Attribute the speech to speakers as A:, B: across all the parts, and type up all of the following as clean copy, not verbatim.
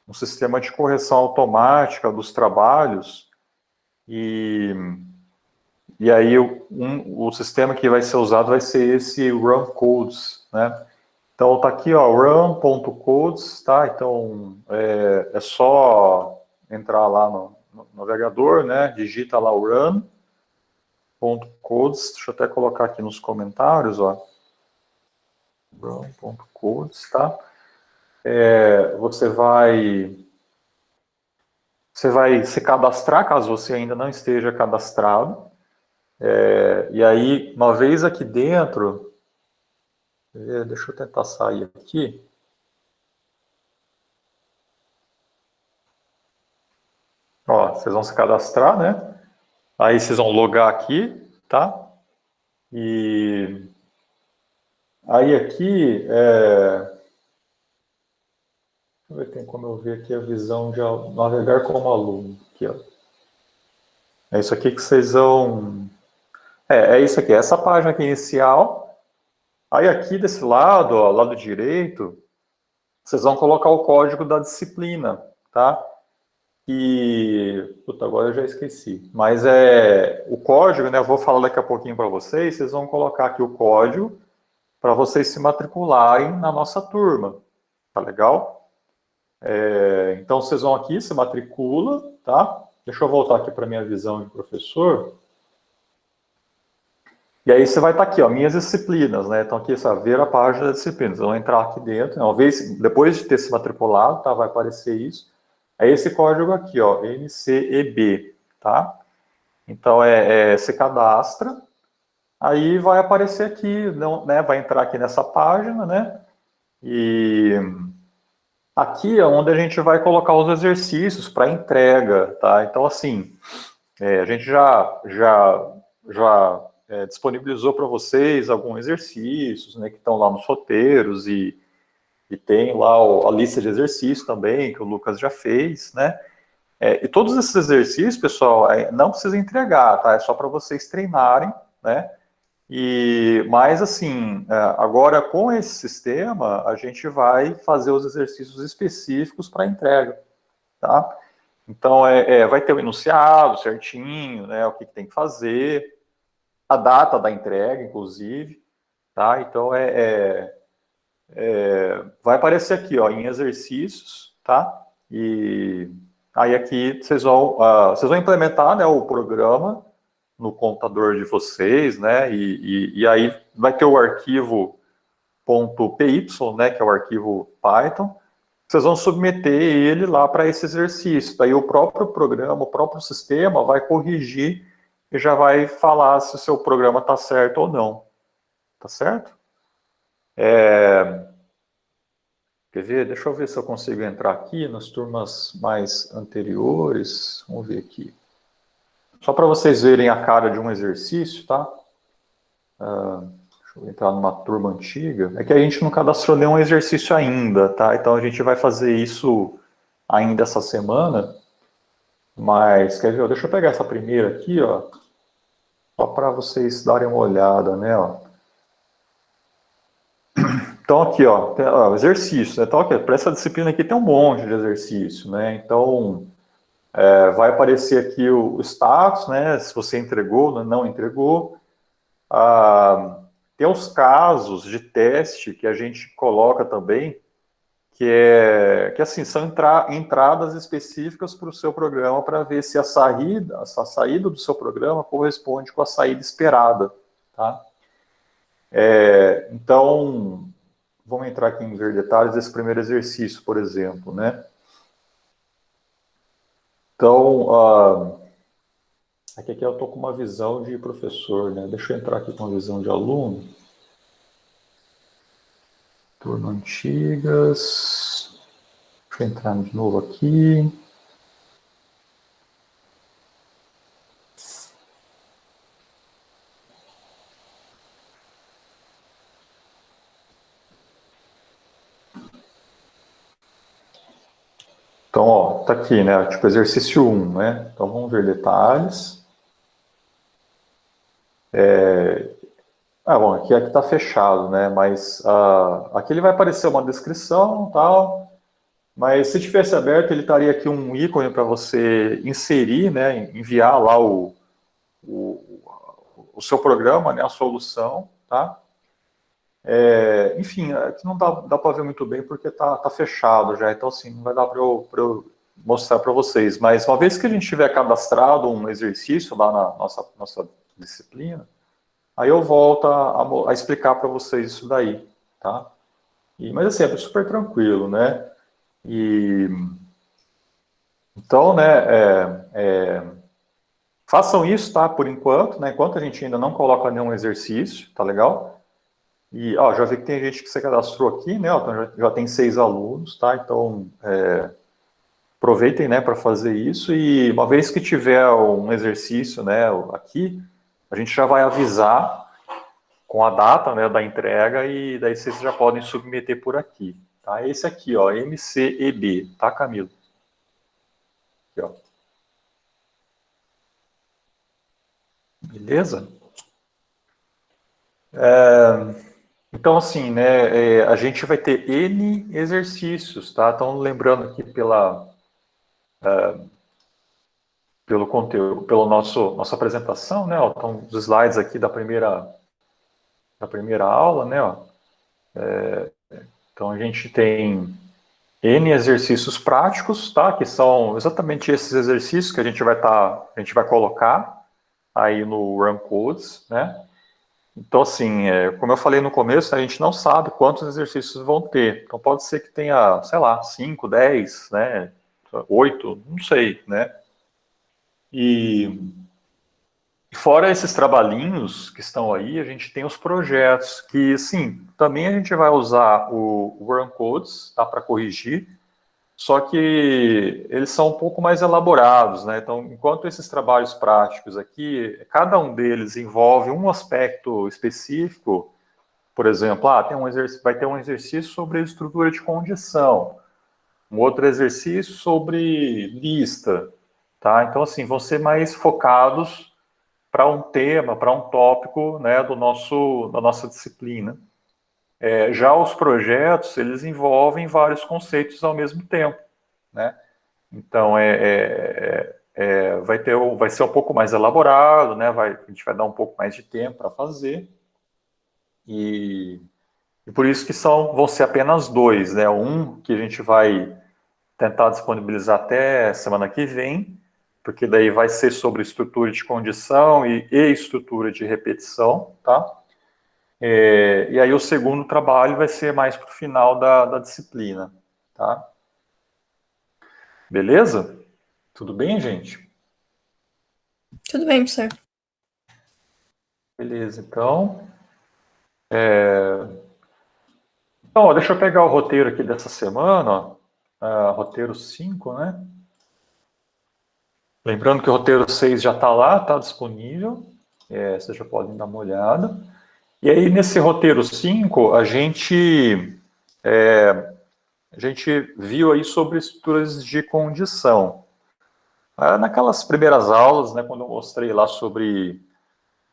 A: um sistema de correção automática dos trabalhos, e aí o sistema que vai ser usado vai ser esse run codes, né? Então tá aqui, ó, run.codes, tá? Então é só entrar lá no navegador, né? Digita lá o run.codes, deixa eu até colocar aqui nos comentários, ó. Run.codes, tá? Você vai se cadastrar, caso você ainda não esteja cadastrado. E aí, uma vez aqui dentro, deixa eu tentar sair aqui. Ó, vocês vão se cadastrar, né? Aí vocês vão logar aqui, tá? E aí aqui, deixa eu ver, tem como eu ver aqui a visão de navegar como aluno. Aqui, ó. É isso aqui que vocês vão... É isso aqui, essa página aqui inicial. Aí aqui desse lado, ó, lado direito, vocês vão colocar o código da disciplina, tá? E... Puta, agora eu já esqueci. Mas o código, né? Eu vou falar daqui a pouquinho para vocês. Vocês vão colocar aqui o código para vocês se matricularem na nossa turma. Tá legal? Então vocês vão aqui, se matricula, tá? Deixa eu voltar aqui para minha visão de professor. E aí você vai estar aqui, ó, minhas disciplinas, né? Então aqui, ver a página das disciplinas. Vão entrar aqui dentro, uma vez, depois de ter se matriculado, tá? Vai aparecer isso. É esse código aqui, ó, MCEB, tá? Então se cadastra, aí vai aparecer aqui, né? Vai entrar aqui nessa página, né? E aqui é onde a gente vai colocar os exercícios para entrega, tá? Então assim, a gente já disponibilizou para vocês alguns exercícios, né, que estão lá nos roteiros e tem lá a lista de exercícios também, que o Lucas já fez, né? E todos esses exercícios, pessoal, não precisa entregar, tá? É só para vocês treinarem, né? Mas assim, agora com esse sistema, a gente vai fazer os exercícios específicos para entrega, tá? Então, vai ter o enunciado certinho, né? O que tem que fazer, a data da entrega, inclusive, tá? Então, vai aparecer aqui, ó, em exercícios, tá? E aí aqui vocês vão implementar, né, o programa no computador de vocês, né? E aí vai ter o arquivo .py, né, que é o arquivo Python. Vocês vão submeter ele lá para esse exercício. Daí o próprio programa, o próprio sistema vai corrigir e já vai falar se o seu programa está certo ou não. Tá certo? Quer ver? Deixa eu ver se eu consigo entrar aqui nas turmas mais anteriores. Vamos ver aqui. Só para vocês verem a cara de um exercício, tá? Deixa eu entrar numa turma antiga. É que a gente não cadastrou nenhum exercício ainda, tá? Então a gente vai fazer isso ainda essa semana. Mas, quer ver? Deixa eu pegar essa primeira aqui, ó. Só para vocês darem uma olhada, né? Ó. Então aqui, ó, exercício, né? Então aqui, para essa disciplina aqui tem um monte de exercício, né? Então vai aparecer aqui o status, né? Se você entregou, não entregou. Tem os casos de teste que a gente coloca também, que assim, são entradas específicas para o seu programa para ver se a saída do seu programa corresponde com a saída esperada, tá? Então, vamos entrar aqui em ver detalhes desse primeiro exercício, por exemplo, né? Então, aqui eu estou com uma visão de professor, né? Deixa eu entrar aqui com uma visão de aluno. Turma antigas. Deixa eu entrar de novo aqui. Então, ó, tá aqui, né? Tipo, exercício 1, né? Então, vamos ver detalhes. Bom, aqui está fechado, né? Mas aqui ele vai aparecer uma descrição, tal. Mas se tivesse aberto, ele estaria aqui um ícone para você inserir, né, enviar lá o, o seu programa, né, a solução, tá? Enfim, aqui não dá para ver muito bem porque tá fechado já, então assim, não vai dar para eu mostrar para vocês. Mas uma vez que a gente tiver cadastrado um exercício lá na nossa disciplina, aí eu volto a explicar para vocês isso daí, tá? Mas assim, é super tranquilo, né? E então, né, façam isso, tá? Por enquanto, né? Enquanto a gente ainda não coloca nenhum exercício, tá legal? E ó, já vi que tem gente que se cadastrou aqui, né? Ó, então já tem 6 alunos, tá? Então aproveitem, né, para fazer isso. E uma vez que tiver um exercício, né, aqui, a gente já vai avisar com a data, né, da entrega e daí vocês já podem submeter por aqui, tá? Esse aqui, ó, MCEB, tá, Camilo? Aqui, ó. Beleza? Então, assim, né, a gente vai ter N exercícios, tá? Então, lembrando aqui pelo conteúdo, pelo nossa apresentação, né? Ó, então, os slides aqui da primeira aula, né? Ó. Então, a gente tem N exercícios práticos, tá? Que são exatamente esses exercícios que a gente vai colocar aí no Run Codes, né? Então, assim, como eu falei no começo, a gente não sabe quantos exercícios vão ter. Então, pode ser que tenha, sei lá, 5, 10, né? 8, não sei, né? E fora esses trabalhinhos que estão aí, a gente tem os projetos, que, sim, também a gente vai usar o Run Codes, tá? Para corrigir, só que eles são um pouco mais elaborados, né? Então, enquanto esses trabalhos práticos aqui, cada um deles envolve um aspecto específico. Por exemplo, vai ter um exercício sobre estrutura de condição, um outro exercício sobre lista, tá? Então, assim, vão ser mais focados para um tema, para um tópico, né, da nossa disciplina. Já os projetos, eles envolvem vários conceitos ao mesmo tempo, né? Então, vai ser um pouco mais elaborado, né? A gente vai dar um pouco mais de tempo para fazer. E por isso que vão ser apenas 2, né? Um que a gente vai tentar disponibilizar até semana que vem, porque daí vai ser sobre estrutura de condição e estrutura de repetição, tá? E aí o segundo trabalho vai ser mais para o final da disciplina, tá? Beleza? Tudo bem, gente?
B: Tudo bem, professor.
A: Beleza, então. Então, ó, deixa eu pegar o roteiro aqui dessa semana, ó. Roteiro 5, né? Lembrando que o roteiro 6 já está lá, está disponível. Vocês já podem dar uma olhada. E aí, nesse roteiro 5, a gente viu aí sobre estruturas de condição. Naquelas primeiras aulas, né, quando eu mostrei lá sobre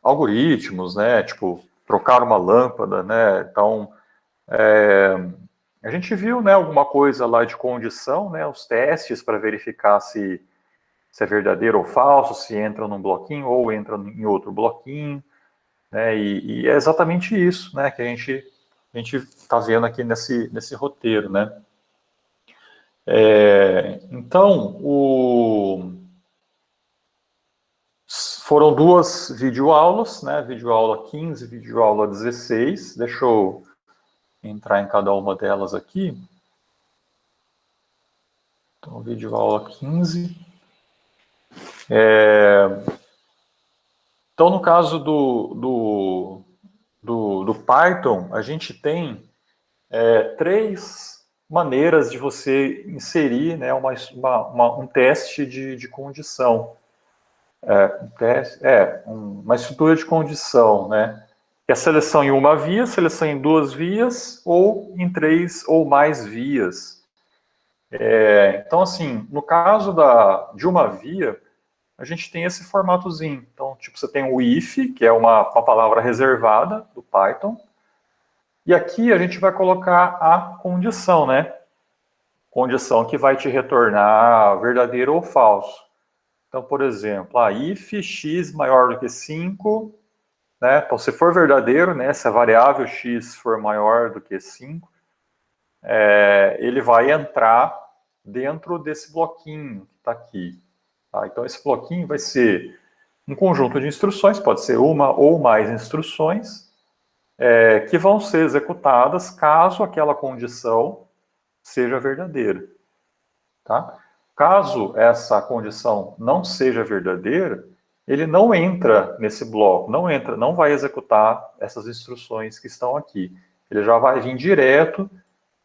A: algoritmos, né, tipo, trocar uma lâmpada, né, então, a gente viu, né, alguma coisa lá de condição, né, os testes para verificar se é verdadeiro ou falso, se entra num bloquinho ou entra em outro bloquinho, né, e é exatamente isso, né, que a gente está vendo aqui nesse roteiro, né. Então, foram 2 videoaulas, né, videoaula 15 e videoaula 16, deixa eu entrar em cada uma delas aqui. Então, videoaula 15. Então, no caso do Python, a gente tem 3 maneiras de você inserir, né, um teste de condição. Uma estrutura de condição, né? Que é a seleção em uma via, seleção em 2 vias, ou em 3 ou mais vias. Então, assim, no caso de uma via, a gente tem esse formatozinho. Então, tipo, você tem o if, que é uma palavra reservada do Python, e aqui a gente vai colocar a condição, né? condição que vai te retornar verdadeiro ou falso. Então, por exemplo, if x maior do que 5, né? Então, se for verdadeiro, né, se a variável x for maior do que 5, ele vai entrar dentro desse bloquinho que está aqui. Tá? Então, esse bloquinho vai ser um conjunto de instruções, pode ser uma ou mais instruções, que vão ser executadas caso aquela condição seja verdadeira. Tá? Caso essa condição não seja verdadeira, ele não entra nesse bloco, não vai executar essas instruções que estão aqui. Ele já vai vir direto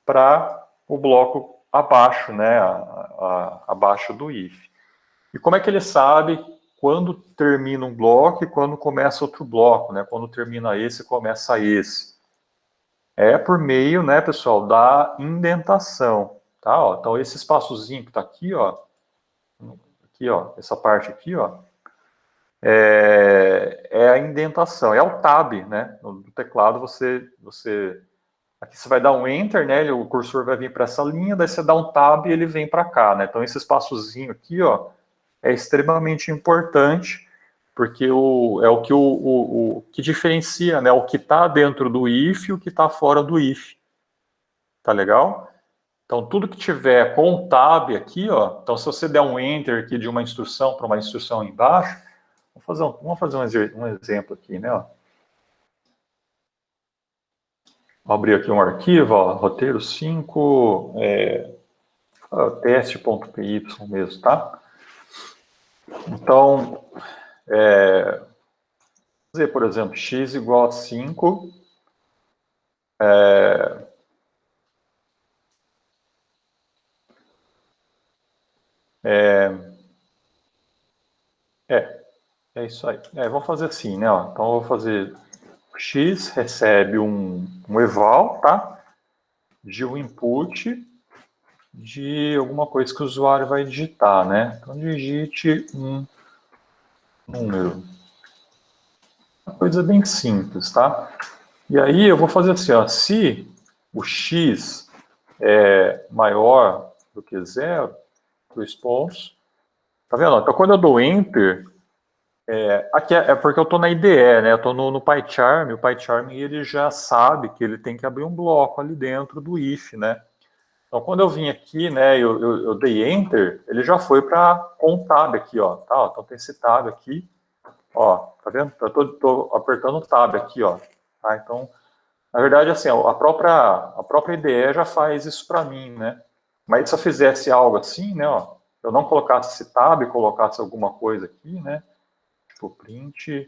A: para o bloco abaixo, né, abaixo do if. E como é que ele sabe quando termina um bloco e quando começa outro bloco, né? Quando termina esse, começa esse. É por meio, né, pessoal, da indentação, tá? Ó, então esse espaçozinho que está aqui, ó, essa parte aqui, ó, é a indentação, é o tab, né? No teclado você aqui você vai dar um enter, né? O cursor vai vir para essa linha, daí você dá um tab e ele vem para cá, né? Então esse espaçozinho aqui, ó, é extremamente importante, porque é o que, o que diferencia, né, o que está dentro do if e o que está fora do if. Tá legal? Então, tudo que tiver com o tab aqui, ó, então se você der um enter aqui de uma instrução para uma instrução embaixo, vamos fazer um exemplo aqui, né? Ó. Vou abrir aqui um arquivo, ó, roteiro 5, teste.py mesmo, tá? Então, dizer, por exemplo, x igual a 5, é isso aí. Vamos fazer assim, né? Ó. Então, eu vou fazer x recebe um eval, tá? De um input de alguma coisa que o usuário vai digitar, né? Então, digite um número. Uma coisa bem simples, tá? E aí eu vou fazer assim, ó, se o x é maior do que 0, dois pontos, tá vendo? Então, quando eu dou Enter, aqui é porque eu estou na IDE, né? Eu estou no PyCharm, o PyCharm ele já sabe que ele tem que abrir um bloco ali dentro do if, né? Então, quando eu vim aqui, né, eu dei Enter, ele já foi para com o tab aqui, ó. Tá, ó, então tem esse tab aqui, ó, tá vendo? Eu tô apertando o tab aqui, ó. Tá, então, na verdade, assim, a própria IDE já faz isso para mim, né? Mas se eu fizesse algo assim, né, ó, eu não colocasse esse tab, colocasse alguma coisa aqui, né? Tipo, print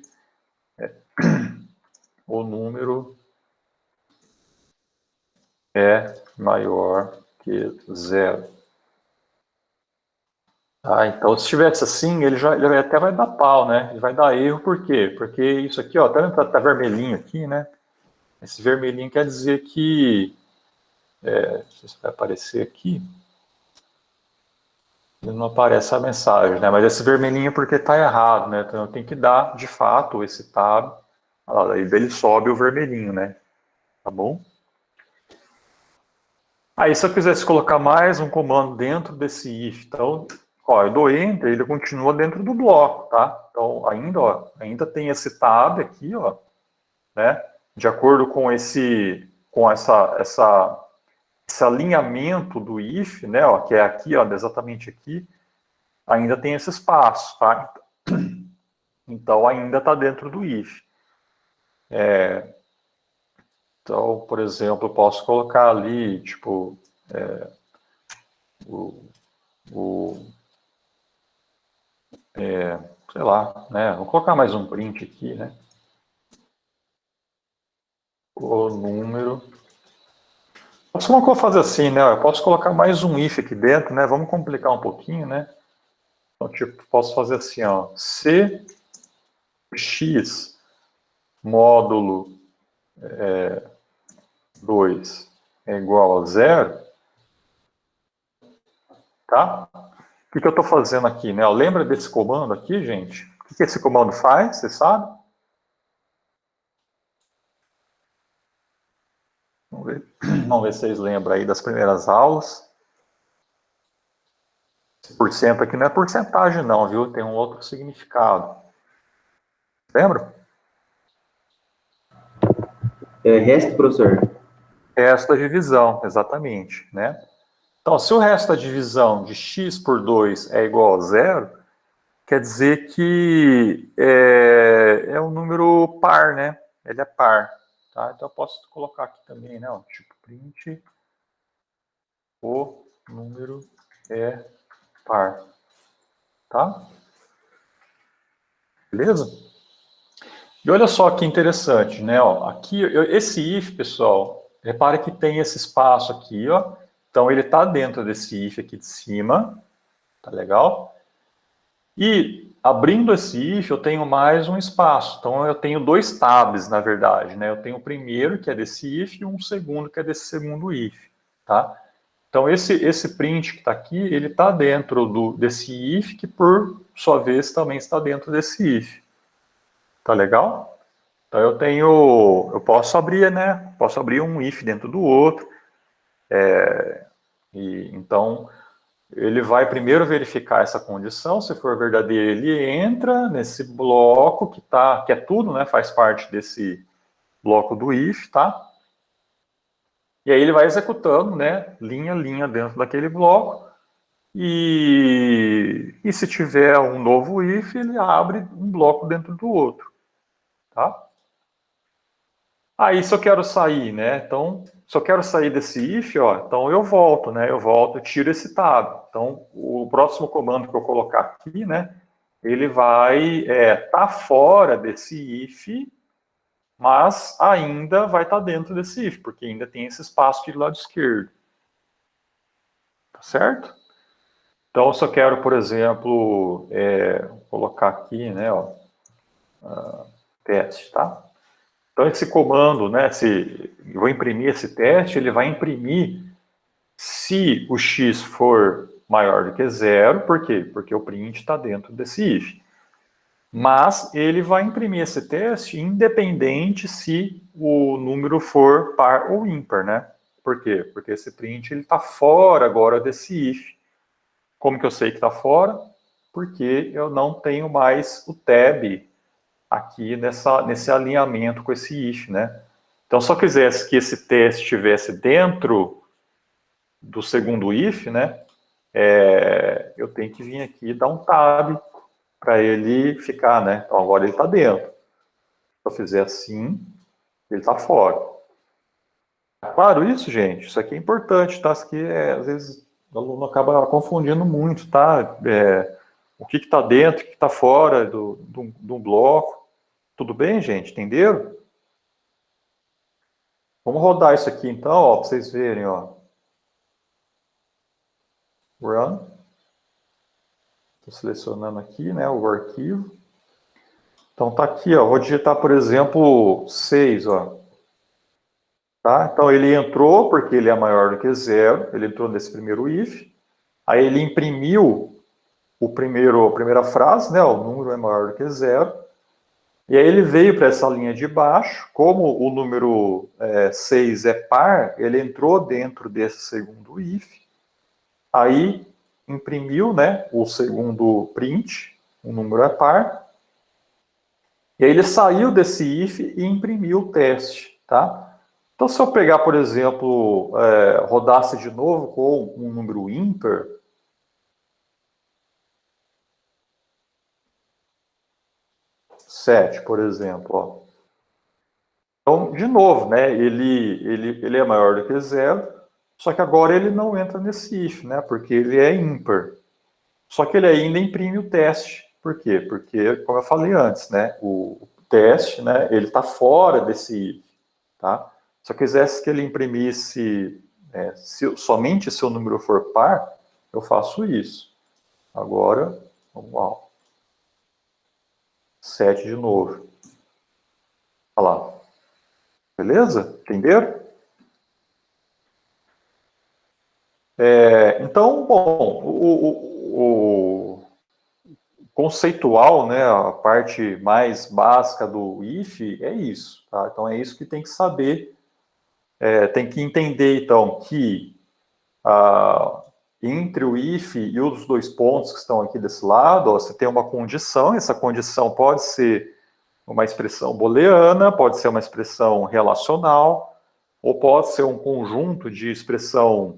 A: o número é maior que 0. Ah, então se tivesse assim, ele até vai dar pau, né? Ele vai dar erro, por quê? Porque isso aqui, ó, tá vermelhinho aqui, né? Esse vermelhinho quer dizer que, não sei se vai aparecer aqui, ele não aparece a mensagem, né? Mas esse vermelhinho é porque tá errado, né? Então eu tenho que dar, de fato, esse tab, aí ele sobe o vermelhinho, né? Tá bom? Aí se eu quisesse colocar mais um comando dentro desse if, então, ó, eu dou Enter, ele continua dentro do bloco, tá? Então, ainda tem esse tab aqui, ó, né? De acordo com esse alinhamento do if, né, ó, que é aqui, ó, exatamente aqui, ainda tem esse espaço, tá? Então, ainda está dentro do if. Então, por exemplo, eu posso colocar ali, tipo, o, o sei lá, né? Vou colocar mais um print aqui, né? O número. Vamos fazer assim, né? Eu posso colocar mais um if aqui dentro, né? Vamos complicar um pouquinho, né? Então, tipo, posso fazer assim, ó. Se x módulo 2 é igual a 0, tá? O que eu estou fazendo aqui, né? Lembra desse comando aqui, gente? O que esse comando faz, você sabe? Vamos ver se vocês lembram aí das primeiras aulas. Esse % aqui não é porcentagem não, viu? Tem um outro significado. Lembra?
C: Resto, professor?
A: Resto da divisão, exatamente, né? Então, se o resto da divisão de x por 2 é igual a zero, quer dizer que é um número par, né? Ele é par, tá? Então, eu posso colocar aqui também, né? Ó, tipo print, o número é par, tá? Beleza? E olha só que interessante, né? Ó, aqui, esse if, pessoal, repare que tem esse espaço aqui, ó. Então, ele está dentro desse if aqui de cima, tá legal? E, abrindo esse if, eu tenho mais um espaço. Então, eu tenho dois tabs, na verdade, né? Eu tenho o primeiro, que é desse if, e um segundo, que é desse segundo if, tá? Então, esse print que está aqui, ele está dentro desse if, que, por sua vez, também está dentro desse if. Tá legal? Então eu posso abrir, né? Posso abrir um if dentro do outro. Então ele vai primeiro verificar essa condição. Se for verdadeira, ele entra nesse bloco que é tudo, né? Faz parte desse bloco do if, tá? E aí ele vai executando, né? Linha a linha dentro daquele bloco. E se tiver um novo if, ele abre um bloco dentro do outro, tá? Aí, se eu quero sair, né? Então, se eu quero sair desse if, ó, então eu volto, né? Eu volto, eu tiro esse tab. Então, o próximo comando que eu colocar aqui, né? Ele vai tá fora desse if, mas ainda vai estar dentro desse if, porque ainda tem esse espaço aqui do lado esquerdo. Tá certo? Então, se eu quero, por exemplo, colocar aqui, né? Ó, teste, tá? Então, esse comando, né, se eu vou imprimir esse teste, ele vai imprimir se o x for maior do que zero. Por quê? Porque o print está dentro desse if. Mas ele vai imprimir esse teste independente se o número for par ou ímpar, né? Por quê? Porque esse print está fora agora desse if. Como que eu sei que está fora? Porque eu não tenho mais o tab aqui nesse alinhamento com esse if, né? Então, se eu quisesse que esse teste estivesse dentro do segundo if, né? Eu tenho que vir aqui e dar um tab para ele ficar, né? Então, agora ele está dentro. Se eu fizer assim, ele está fora. Claro isso, gente? Isso aqui é importante, tá? Isso aqui, às vezes, o aluno acaba confundindo muito, tá? O que está dentro, o que está fora do bloco. Tudo bem, gente? Entenderam? Vamos rodar isso aqui então, ó, para vocês verem, ó. Run. Estou selecionando aqui, né, o arquivo. Então tá aqui, ó. Vou digitar, por exemplo, 6, ó. Tá? Então ele entrou porque ele é maior do que zero. Ele entrou nesse primeiro if. Aí ele imprimiu a primeira frase, né? O número é maior do que zero. E aí ele veio para essa linha de baixo. Como o número 6 é par, ele entrou dentro desse segundo if. Aí imprimiu, né, o segundo print, o número é par. E aí ele saiu desse if e imprimiu o teste, tá? Então, se eu pegar, por exemplo, rodasse de novo com um número ímpar, sete, por exemplo, ó. Então, de novo, né, ele é maior do que zero, só que agora ele não entra nesse if, né, porque ele é ímpar. Só que ele ainda imprime o teste. Por quê? Porque, como eu falei antes, né, o teste, né, ele está fora desse if, tá? Se eu quisesse que ele imprimisse somente se o número for par, eu faço isso. Agora, vamos lá. 7 de novo. Olha lá. Beleza? Entenderam? Então, bom, o conceitual, né, a parte mais básica do if é isso, tá? Então é isso que tem que saber, tem que entender então que entre o if e os dois pontos que estão aqui desse lado, ó, você tem uma condição, essa condição pode ser uma expressão booleana, pode ser uma expressão relacional, ou pode ser um conjunto de expressão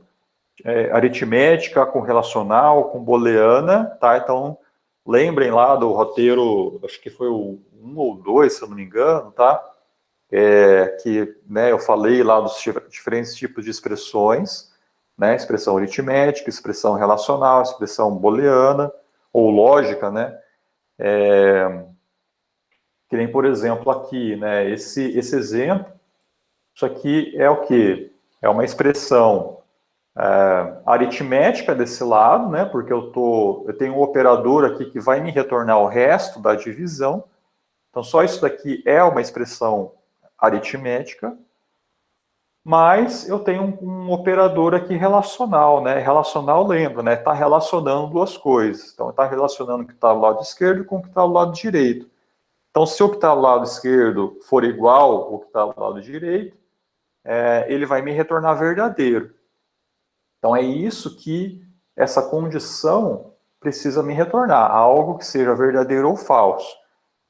A: aritmética com relacional, com booleana, tá? Então, lembrem lá do roteiro, acho que foi o 1 ou 2, se eu não me engano, tá? Que, né, eu falei lá dos diferentes tipos de expressões, né? Expressão aritmética, expressão relacional, expressão booleana, ou lógica, né? Que nem, por exemplo, aqui, né? Esse exemplo, isso aqui é o quê? É uma expressão aritmética desse lado, né? Porque eu tenho um operador aqui que vai me retornar o resto da divisão. Então, só isso daqui é uma expressão aritmética. Mas eu tenho um operador aqui relacional, né? Relacional, lembra, né? Está relacionando duas coisas. Então, está relacionando o que está do lado esquerdo com o que está do lado direito. Então, se o que está do lado esquerdo for igual ao que está do lado direito, ele vai me retornar verdadeiro. Então, é isso que essa condição precisa me retornar, algo que seja verdadeiro ou falso.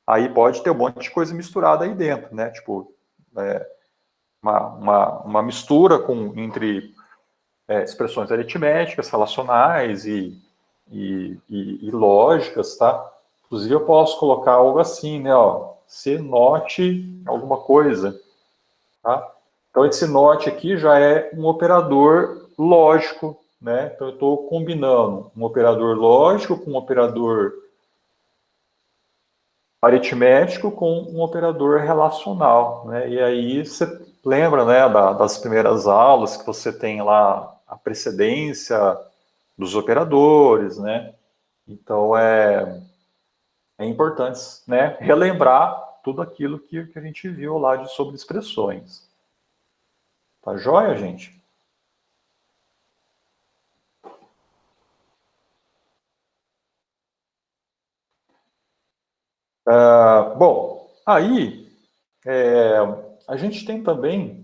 A: Aí pode ter um monte de coisa misturada aí dentro, né? Tipo, uma mistura entre expressões aritméticas, relacionais e lógicas, tá? Inclusive, eu posso colocar algo assim, né? Ó, se note alguma coisa, tá? Então, esse note aqui já é um operador lógico, né? Então, eu estou combinando um operador lógico com um operador aritmético com um operador relacional, né? E aí você lembra, né, das primeiras aulas que você tem lá a precedência dos operadores, né? Então é importante, né, relembrar tudo aquilo que a gente viu lá sobre expressões. Tá joia, gente? Bom, aí a gente tem também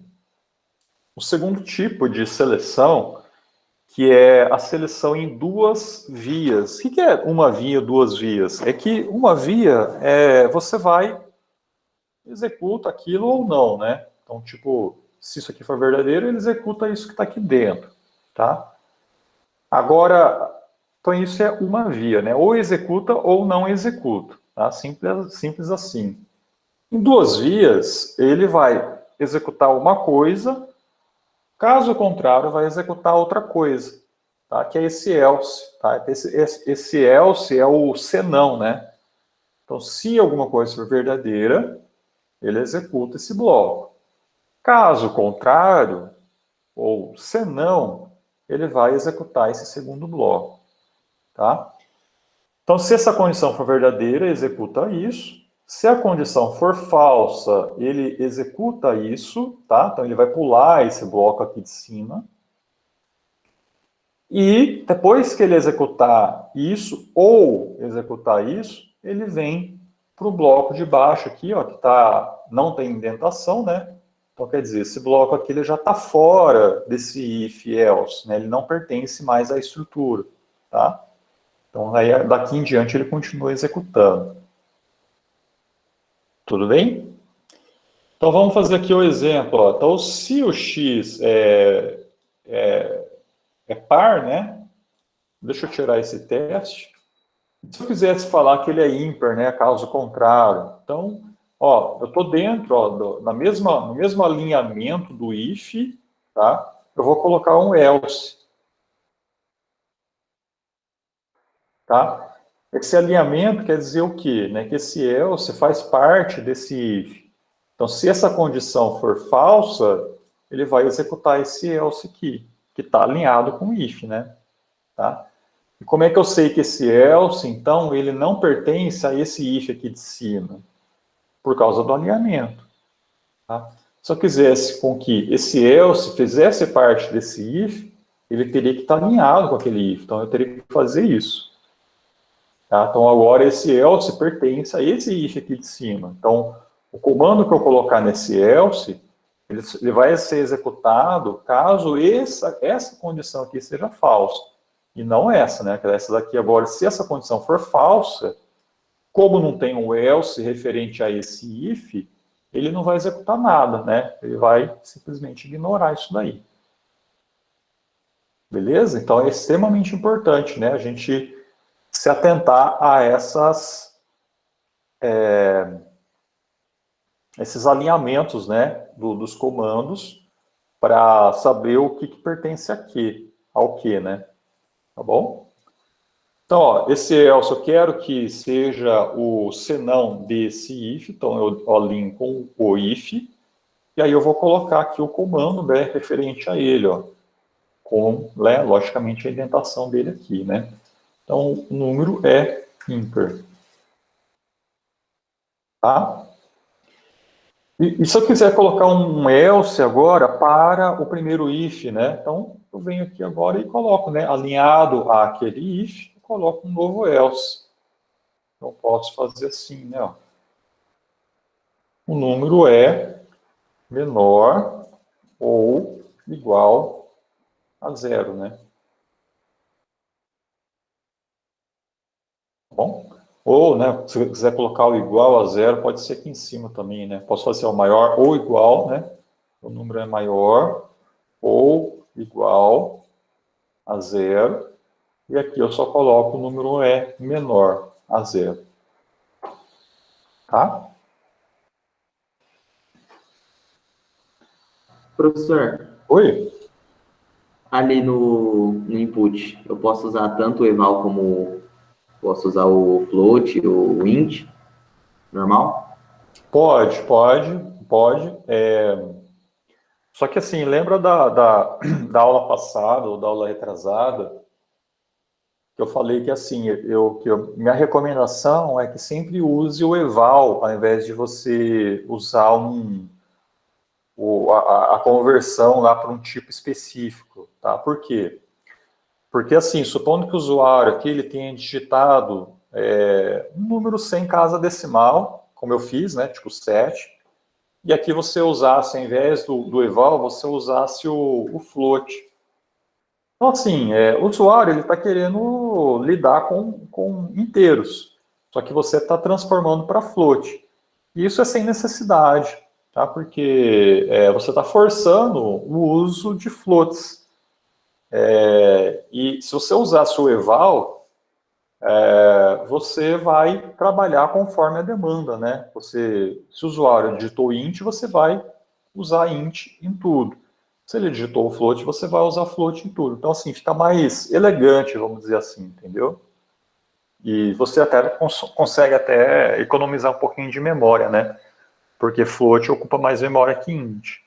A: o segundo tipo de seleção, que é a seleção em duas vias. O que é uma via, duas vias? É que uma via, você vai, executa aquilo ou não, né? Então, tipo, se isso aqui for verdadeiro, ele executa isso que está aqui dentro, tá? Agora, então isso é uma via, né? Ou executa ou não executa, tá? Simples assim. Em duas vias, ele vai executar uma coisa, caso contrário, vai executar outra coisa, tá? Que é esse else, tá? Esse else é o senão, né? Então, se alguma coisa for verdadeira, ele executa esse bloco. Caso contrário, ou senão, ele vai executar esse segundo bloco, tá? Então, se essa condição for verdadeira, executa isso. Se a condição for falsa, ele executa isso, tá? Então, ele vai pular esse bloco aqui de cima. E depois que ele executar isso, ou executar isso, ele vem para o bloco de baixo aqui, ó, que não tem indentação, né? Então, quer dizer, esse bloco aqui ele já está fora desse if else, né? Ele não pertence mais à estrutura, tá? Então, aí, daqui em diante, ele continua executando. Tudo bem? Então, vamos fazer aqui o exemplo. Ó. Então, se o x é par, né? Deixa eu tirar esse teste. Se eu quisesse falar que ele é ímpar, né? Caso contrário. Então, ó, eu estou dentro, ó, no mesmo alinhamento do if, tá? Eu vou colocar um else. Tá? Esse alinhamento quer dizer o quê? Né? Que esse else faz parte desse if. Então, se essa condição for falsa, ele vai executar esse else aqui, que está alinhado com o if, né? Tá? E como é que eu sei que esse else, então, ele não pertence a esse if aqui de cima? Por causa do alinhamento. Tá? Se eu quisesse com que esse else fizesse parte desse if, ele teria que estar alinhado com aquele if. Então, eu teria que fazer isso. Tá? Então, agora esse else pertence a esse if aqui de cima. Então, o comando que eu colocar nesse else, ele vai ser executado caso essa condição aqui seja falsa. e não essa, né? Essa daqui agora, se essa condição for falsa, como não tem um else referente a esse if, ele não vai executar nada, né? Ele vai simplesmente ignorar isso daí. Beleza? Então é extremamente importante, né? A gente se atentar a esses alinhamentos, né? Dos comandos para saber o que pertence a quê, ao que, né? Tá bom? Então, ó, esse else eu quero que seja o senão desse if, então eu alinho com o if, e aí eu vou colocar aqui o comando, né, referente a ele, ó, com, né, logicamente, a indentação dele aqui, né? Então, o número é ímpar. Tá? E se eu quiser colocar um else agora para o primeiro if, né? Então, eu venho aqui agora e coloco, né, alinhado àquele if, eu coloco um novo else. Então, posso fazer assim, né? Ó. O número é menor ou igual a zero, né? Tá bom? Ou, né, se você quiser colocar o igual a zero, pode ser aqui em cima também, né? Posso fazer o maior ou igual, né? O número é maior ou igual a zero. E aqui eu só coloco o número é menor a zero. Tá?
C: Professor,
A: Oi?
C: ali no input, eu posso usar tanto o eval como posso usar o float, o int, normal?
A: Pode. Só que assim, lembra da aula passada ou da aula retrasada, que eu falei que assim, minha recomendação é que sempre use o eval, ao invés de você usar a conversão lá para um tipo específico, tá? Por quê? Porque assim, supondo que o usuário aqui ele tenha digitado um número sem casa decimal, como eu fiz, né, tipo 7, e aqui você usasse, ao invés do eval, você usasse o float. Então, assim, o usuário ele está querendo lidar com inteiros, só que você está transformando para float. E isso é sem necessidade, tá? Porque você está forçando o uso de floats. E se você usar seu eval, você vai trabalhar conforme a demanda, né? Se o usuário digitou int, você vai usar int em tudo. Se ele digitou o float, você vai usar float em tudo. Então, assim, fica mais elegante, vamos dizer assim, entendeu? E você até consegue até economizar um pouquinho de memória, né? Porque float ocupa mais memória que int.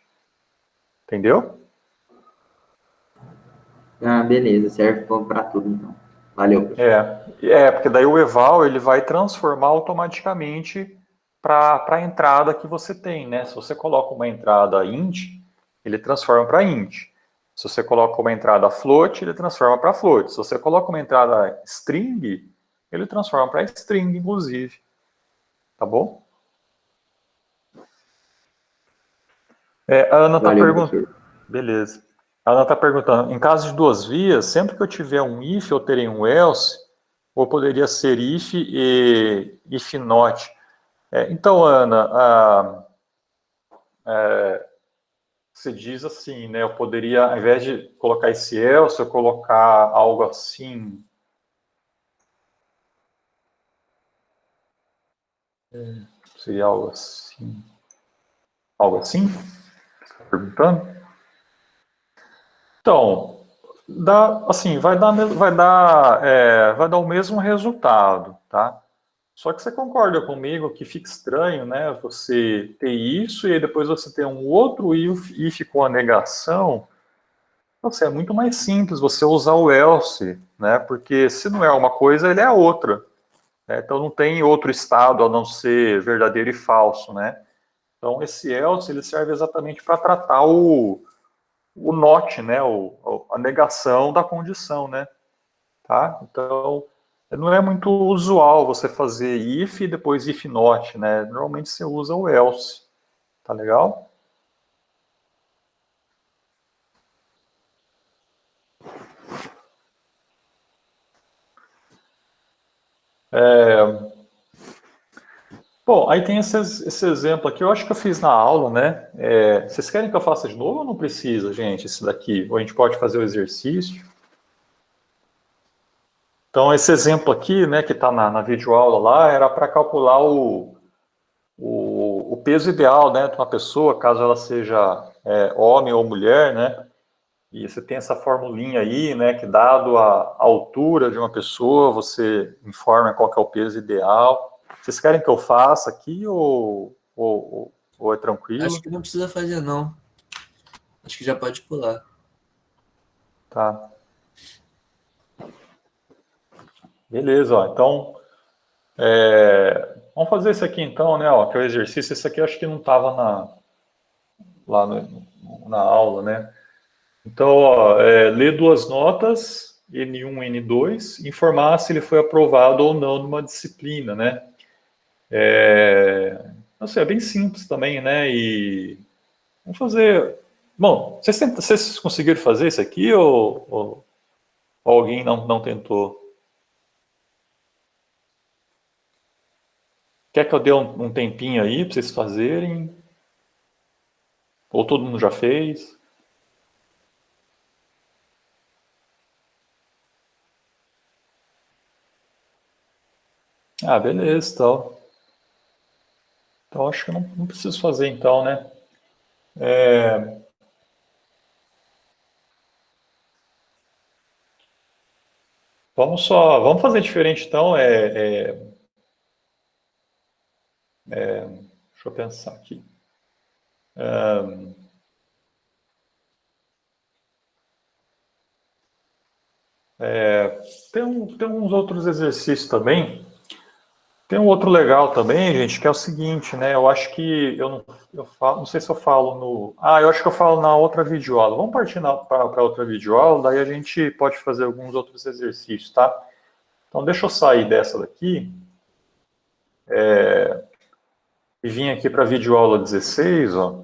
A: Entendeu?
C: Ah, beleza, serve para tudo então. Valeu, professor.
A: Porque daí o eval ele vai transformar automaticamente para a entrada que você tem, né? Se você coloca uma entrada int, ele transforma para int. Se você coloca uma entrada float, ele transforma para float. Se você coloca uma entrada string, ele transforma para string, inclusive. Tá bom? A Ana está
C: Valeu,
A: perguntando.
C: professor.
A: Beleza. A Ana está perguntando: em caso de duas vias, sempre que eu tiver um if, eu terei um else, ou poderia ser if e if not. Então, Ana, você diz assim, né? Eu poderia, ao invés de colocar esse else, eu colocar algo assim. Seria algo assim. Algo assim? Você está perguntando? Então, assim, vai dar o mesmo resultado, tá? Só que você concorda comigo que fica estranho, né? Você ter isso e aí depois você ter um outro if com a negação. Nossa, é muito mais simples você usar o else, né? Porque se não é uma coisa, ele é outra. Né? Então não tem outro estado a não ser verdadeiro e falso, né? Então esse else ele serve exatamente para tratar o not, né? A negação da condição, né? Tá? Então não é muito usual você fazer if e depois if not, né? Normalmente você usa o else. Tá legal? Bom, aí tem esse exemplo aqui, eu acho que eu fiz na aula, né? Vocês querem que eu faça de novo ou não precisa, gente, esse daqui? Ou a gente pode fazer o exercício? Então, esse exemplo aqui, né, que está na videoaula lá, era para calcular o peso ideal, né, de uma pessoa, caso ela seja homem ou mulher, né? E você tem essa formulinha aí, né, que dado a altura de uma pessoa, você informa qual que é o peso ideal. Vocês querem que eu faça aqui ou é tranquilo?
D: Acho que não precisa fazer, não. Acho que já pode pular.
A: Tá. Beleza, ó. Então, vamos fazer isso aqui então, né, ó, que é o exercício. Esse aqui eu acho que não estava lá na aula, né? Então, ó, ler duas notas, N1, N2, informar se ele foi aprovado ou não numa disciplina, né? Não sei, é bem simples também, né? E vamos fazer. Bom, vocês conseguiram fazer isso aqui ou alguém não tentou? Quer que eu dê um tempinho aí para vocês fazerem? Ou todo mundo já fez? Ah, beleza, então. Então acho que eu não preciso fazer então, né? Vamos fazer diferente então. Deixa eu pensar aqui. Tem uns outros exercícios também. Tem um outro legal também, gente, que é o seguinte, né? Eu acho que não sei se eu falo no. Ah, eu acho que eu falo na outra videoaula. Vamos partir para outra videoaula, daí a gente pode fazer alguns outros exercícios, tá? Então deixa eu sair dessa daqui e vir aqui para a videoaula 16, ó.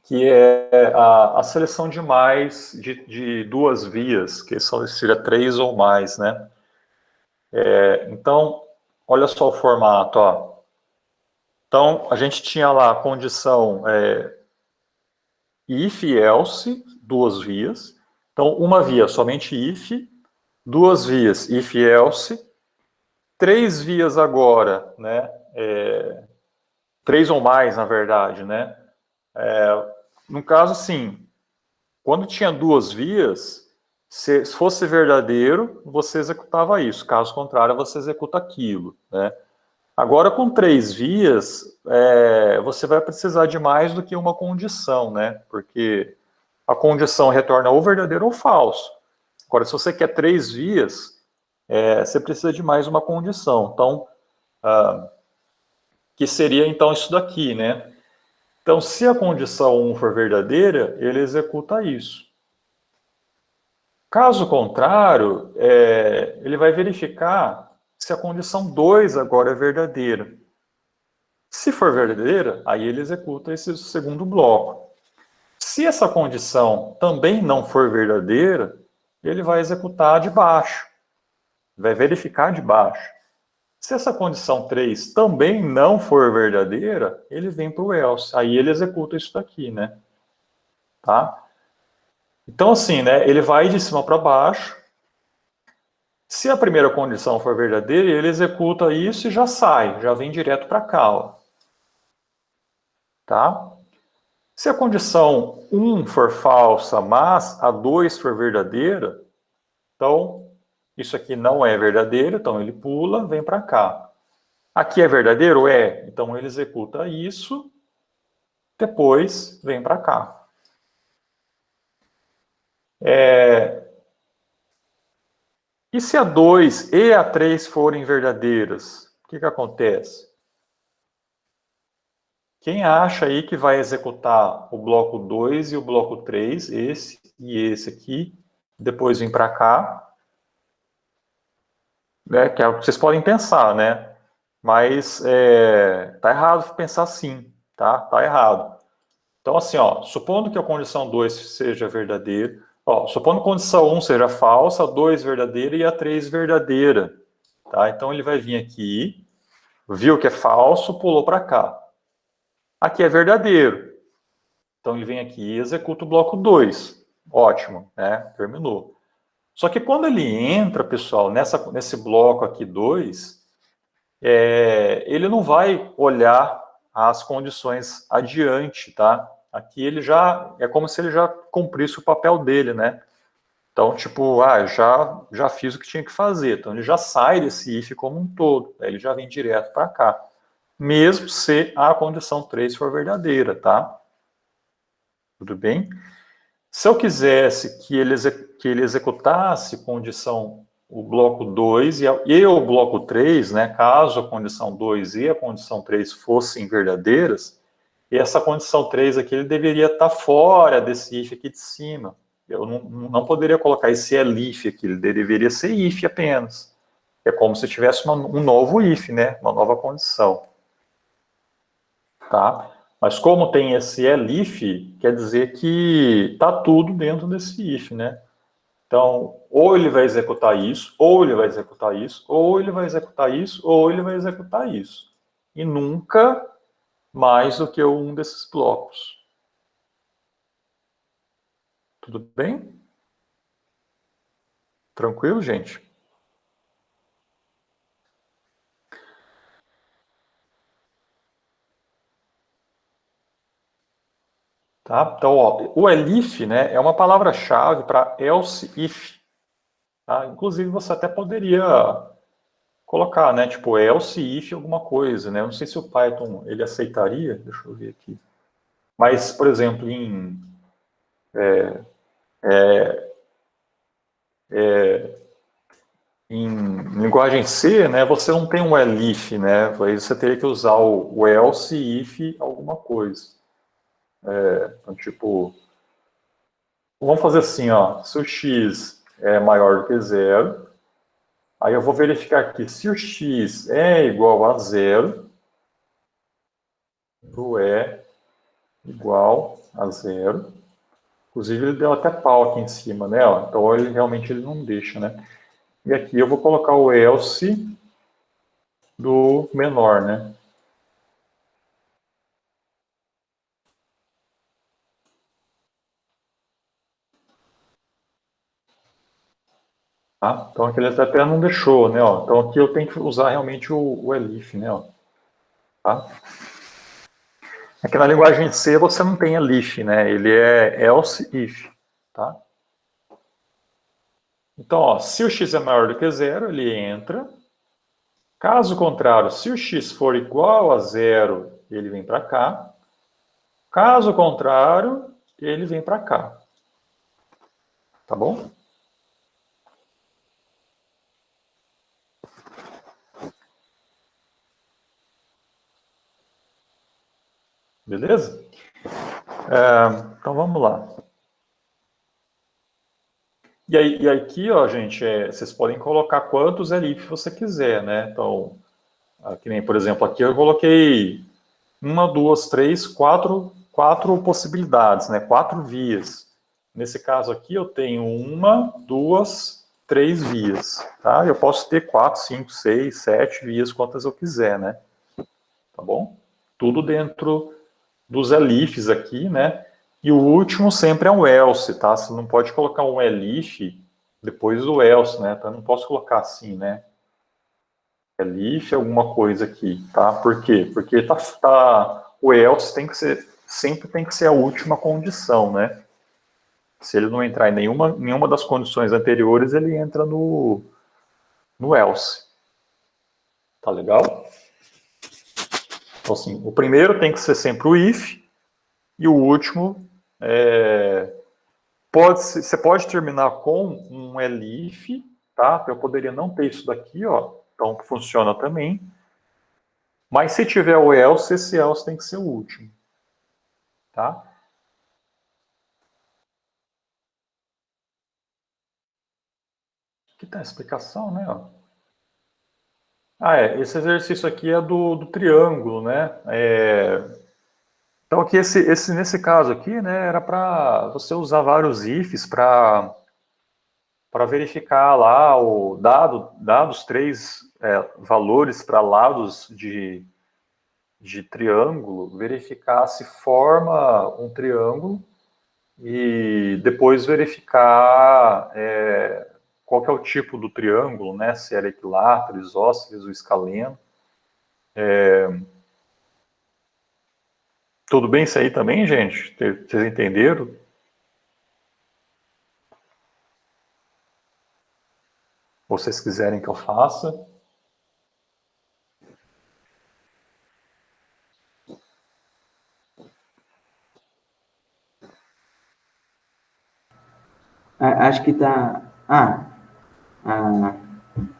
A: Que é a seleção de mais de duas vias, que seria três ou mais, né? Então, olha só o formato, ó. Então, a gente tinha lá a condição if, else, duas vias. Então, uma via somente if, duas vias if, else, três vias agora, né? Três ou mais, na verdade, né? No caso, sim, quando tinha duas vias, se fosse verdadeiro, você executava isso. Caso contrário, você executa aquilo, né? Agora, com três vias, você vai precisar de mais do que uma condição, né? Porque a condição retorna ou verdadeiro ou falso. Agora, se você quer três vias, você precisa de mais uma condição. Então, que seria então isso daqui, né? Então, se a condição 1 for verdadeira, ele executa isso. Caso contrário, ele vai verificar se a condição 2 agora é verdadeira. Se for verdadeira, aí ele executa esse segundo bloco. Se essa condição também não for verdadeira, ele vai executar de baixo. Vai verificar de baixo. Se essa condição 3 também não for verdadeira, ele vem para o else. Aí ele executa isso daqui, né? Tá? Então, assim, né? Ele vai de cima para baixo. Se a primeira condição for verdadeira, ele executa isso e já sai, já vem direto para cá, ó. Tá? Se a condição 1 for falsa, mas a 2 for verdadeira, então isso aqui não é verdadeiro, então ele pula, vem para cá. Aqui é verdadeiro? É. Então ele executa isso, depois vem para cá. E se a 2 e a 3 forem verdadeiras, o que acontece? Quem acha aí que vai executar o bloco 2 e o bloco 3, esse e esse aqui, depois vem para cá, né, que é o que vocês podem pensar, né? Mas tá errado pensar assim, tá? Tá errado. Então, assim, ó, supondo que a condição 2 seja verdadeira, Ó, supondo que a condição 1 seja falsa, a 2 verdadeira e a 3 verdadeira. Tá? Então ele vai vir aqui, viu que é falso, pulou para cá. Aqui é verdadeiro. Então ele vem aqui e executa o bloco 2. Ótimo, né? Terminou. Só que quando ele entra, pessoal, nesse bloco aqui 2, ele não vai olhar as condições adiante, tá? Aqui ele já, é como se ele já cumprisse o papel dele, né? Então, tipo, já fiz o que tinha que fazer. Então, ele já sai desse if como um todo. Aí ele já vem direto para cá. Mesmo se a condição 3 for verdadeira, tá? Tudo bem? Se eu quisesse que ele executasse o bloco 2 e o bloco 3, né, caso a condição 2 e a condição 3 fossem verdadeiras, e essa condição 3 aqui ele deveria estar fora desse if aqui de cima. Eu não poderia colocar esse elif aqui, ele deveria ser if apenas. É como se tivesse um novo if, né, uma nova condição. Tá? Mas como tem esse elif, quer dizer que está tudo dentro desse if, né? Então, ou ele vai executar isso, ou ele vai executar isso, ou ele vai executar isso, ou ele vai executar isso. E nunca mais do que um desses blocos. Tudo bem? Tranquilo, gente? Tá? Então, ó, o elif, né, é uma palavra-chave para else if. Tá? Inclusive, você até poderia colocar, né, tipo else if alguma coisa, né? Eu não sei se o Python ele aceitaria, deixa eu ver aqui. Mas, por exemplo, em linguagem C, né, você não tem um elif, né? Aí você teria que usar o else if alguma coisa. Então, tipo, vamos fazer assim, ó, se o x é maior do que zero, aí eu vou verificar aqui, se o x é igual a zero, o é igual a zero. Inclusive, ele deu até pau aqui em cima, né? Ó. Então, ele realmente ele não deixa, né? E aqui eu vou colocar o else do menor, né? Tá? Então, aqui ele até não deixou, né? Ó. Então, aqui eu tenho que usar realmente o elif, né? Ó. Tá? Aqui na linguagem C você não tem elif, né? Ele é else if, tá? Então, ó, se o x é maior do que zero, ele entra. Caso contrário, se o x for igual a zero, ele vem para cá. Caso contrário, ele vem para cá. Tá bom? Beleza? Então vamos lá. E aqui, ó, gente, vocês podem colocar quantos elif você quiser, né? Então, que nem, por exemplo, aqui eu coloquei uma, duas, três, quatro possibilidades, né? 4 vias. Nesse caso aqui eu tenho uma, duas, 3 vias, tá? Eu posso ter 4, 5, 6, 7 vias, quantas eu quiser, né? Tá bom? Tudo dentro dos elifs aqui, né? E o último sempre é um else, tá? Você não pode colocar um elif depois do else, né? Então eu não posso colocar assim, né? Elif alguma coisa aqui, tá? Por quê? Porque o else sempre tem que ser a última condição, né? Se ele não entrar em nenhuma das condições anteriores, ele entra no else. Tá legal? Então, assim, o primeiro tem que ser sempre o if, e o último você pode terminar com um elif, tá? Eu poderia não ter isso daqui, ó. Então funciona também. Mas se tiver o else, esse else tem que ser o último, tá? Aqui tá a explicação, né? Ó. Esse exercício aqui é do triângulo, né? Então, aqui, nesse caso aqui, né, era para você usar vários ifs para verificar lá dados três valores para lados de triângulo, verificar se forma um triângulo e depois verificar qual que é o tipo do triângulo, né, se era equilátero, isósceles ou escaleno. Tudo bem isso aí também, gente? Vocês entenderam? Ou vocês quiserem que eu faça?
C: Acho que tá. Ah,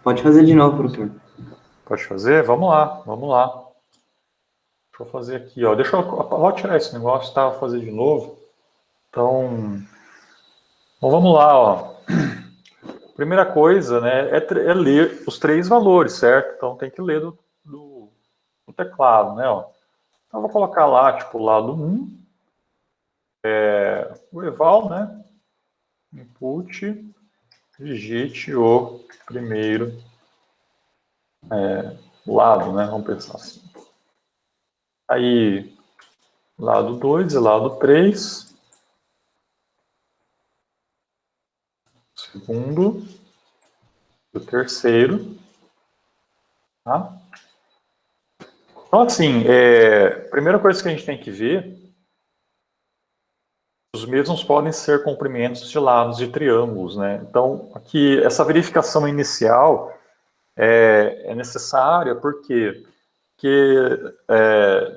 C: pode fazer de novo, professor.
A: Pode fazer? Vamos lá, vamos lá. Deixa eu fazer aqui, ó. Vou tirar esse negócio, tá? Vou fazer de novo. Então, vamos lá, ó. Primeira coisa, né, é ler os três valores, certo? Então tem que ler do teclado, né, ó. Então eu vou colocar lá, tipo, lado 1, o eval, né, input, digite o primeiro lado, né, vamos pensar assim. Aí, lado 2 e lado 3, segundo, o terceiro, tá? Então, assim, primeira coisa que a gente tem que ver, os mesmos podem ser comprimentos de lados de triângulos, né? Então, aqui, essa verificação inicial é necessária porque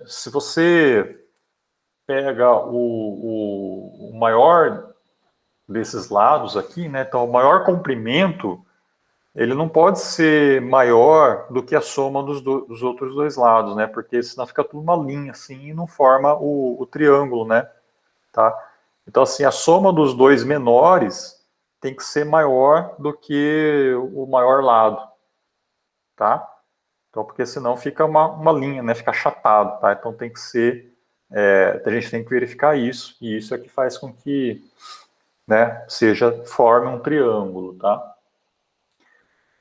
A: se você pega o maior desses lados aqui, né? Então, o maior comprimento, ele não pode ser maior do que a soma dos outros dois lados, né? Porque senão fica tudo uma linha assim e não forma o triângulo, né? Tá? Então, assim, a soma dos dois menores tem que ser maior do que o maior lado, tá? Então, porque senão fica uma linha, né? Fica achatado, tá? Então tem que ser, a gente tem que verificar isso, e isso é que faz com que, né, forme um triângulo, tá?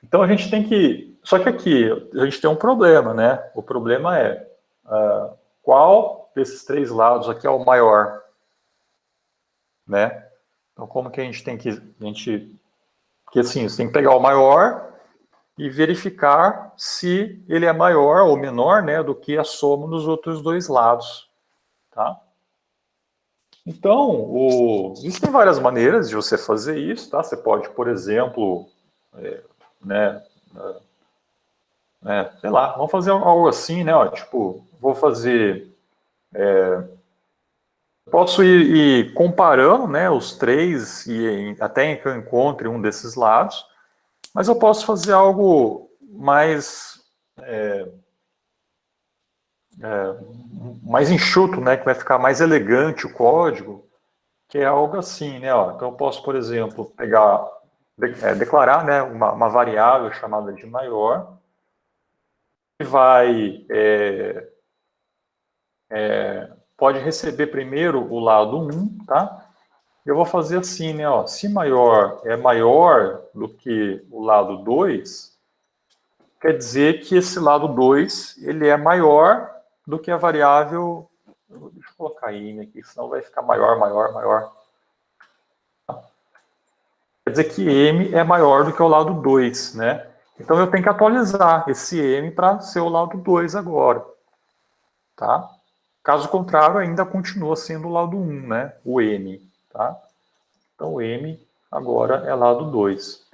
A: Então a gente tem que, só que aqui a gente tem um problema, né? O problema é qual desses três lados aqui é o maior, né? Então como que a gente tem que, porque assim, você tem que pegar o maior e verificar se ele é maior ou menor, né, do que a soma dos outros dois lados, tá? Então, existem várias maneiras de você fazer isso, tá? Você pode, por exemplo, né, sei lá, vamos fazer algo assim, né? Ó, tipo, vou fazer, posso ir comparando, né, os três e até que eu encontre um desses lados, mas eu posso fazer algo mais enxuto, né, que vai ficar mais elegante o código, que é algo assim, né? Ó. Então eu posso, por exemplo, declarar, né, uma variável chamada de maior, que pode receber primeiro o lado 1, tá? Eu vou fazer assim, né? Ó, se maior é maior do que o lado 2, quer dizer que esse lado 2 ele é maior do que a variável. Deixa eu colocar INE aqui, senão vai ficar maior, maior, maior. Quer dizer que M é maior do que o lado 2, né? Então eu tenho que atualizar esse M para ser o lado 2 agora. Tá? Caso contrário, ainda continua sendo o lado 1, né? O M. Tá? Então o M agora é lado 2.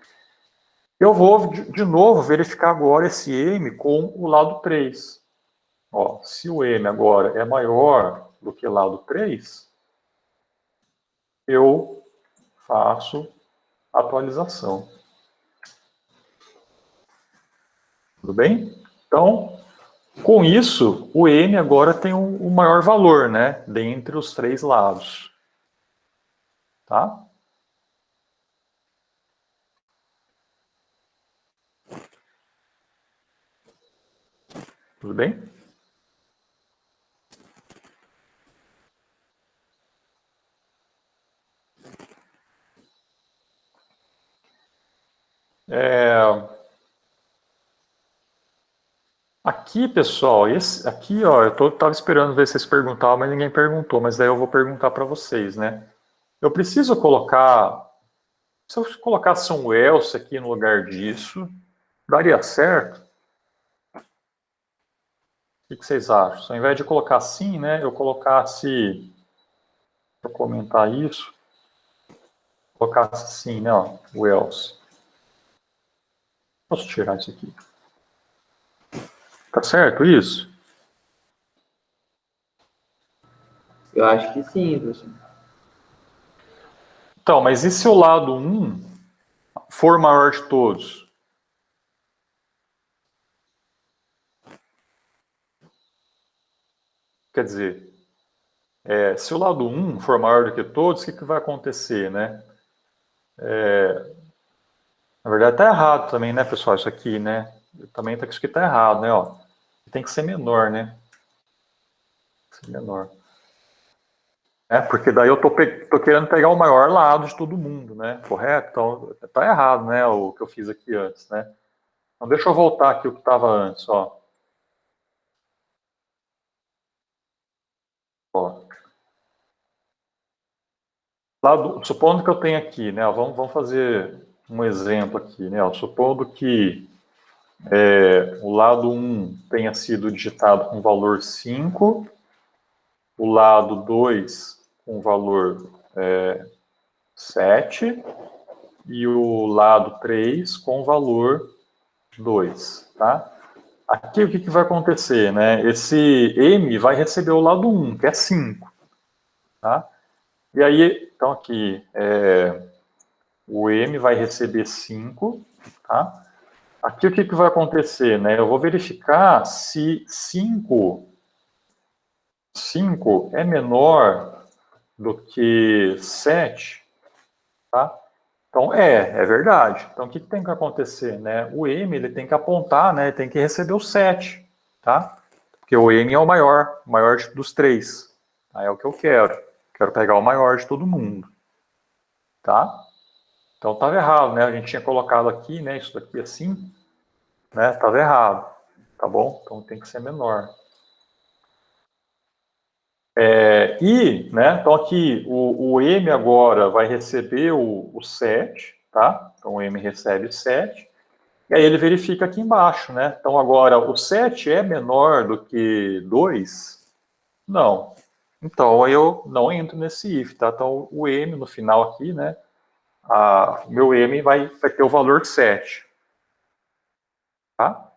A: Eu vou, de novo, verificar agora esse M com o lado 3. Ó, se o M agora é maior do que o lado 3, eu faço atualização. Tudo bem? Então, com isso, o M agora tem um maior valor, né? Dentre os três lados. Tá? Tudo bem? Aqui, pessoal, aqui, ó, eu estava esperando ver se vocês perguntavam, mas ninguém perguntou, mas daí eu vou perguntar para vocês, né? Eu preciso colocar, se eu colocasse um else aqui no lugar disso, daria certo? O que vocês acham? Se ao invés de colocar assim, né, eu colocasse, para comentar isso, colocasse assim, né, ó, o else. Posso tirar isso aqui? Tá certo isso?
C: Eu acho que sim, professor.
A: Então, mas e se o lado 1 for maior de todos? Quer dizer, se o lado 1 for maior do que todos, o que vai acontecer, né? Na verdade, está errado também, né, pessoal? Isso aqui, né? Também tá, isso aqui está errado, né? Ó, tem que ser menor, né? Tem que ser menor. Porque daí eu tô querendo pegar o maior lado de todo mundo, né? Correto? Então, tá errado, né? O que eu fiz aqui antes, né? Então, deixa eu voltar aqui o que estava antes, ó. Ó. Supondo que eu tenho aqui, né? Vamos fazer um exemplo aqui, né? Ó, supondo que o lado 1 tenha sido digitado com valor 5, o lado 2 com valor 7 e o lado 3 com valor 2, tá? Aqui o que vai acontecer, né? Esse M vai receber o lado 1, que é 5, tá? E aí, então aqui, o M vai receber 5, tá? Aqui o que vai acontecer, né? Eu vou verificar se 5 é menor do que 7, tá? Então, é verdade. Então, o que tem que acontecer, né? O M, ele tem que apontar, né? Ele tem que receber o 7, tá? Porque o M é o maior dos 3. Tá? É o que eu quero. Quero pegar o maior de todo mundo, tá? Então, estava errado, né? A gente tinha colocado aqui, né? Isso daqui assim, né? Estava errado, tá bom? Então, tem que ser menor. Né? Então, aqui, o M agora vai receber o 7, tá? Então, o M recebe 7. E aí ele verifica aqui embaixo, né? Então, agora, o 7 é menor do que 2? Não. Então, eu não entro nesse if, tá? Então, o M no final aqui, né? O meu M vai ter o valor 7. Tá?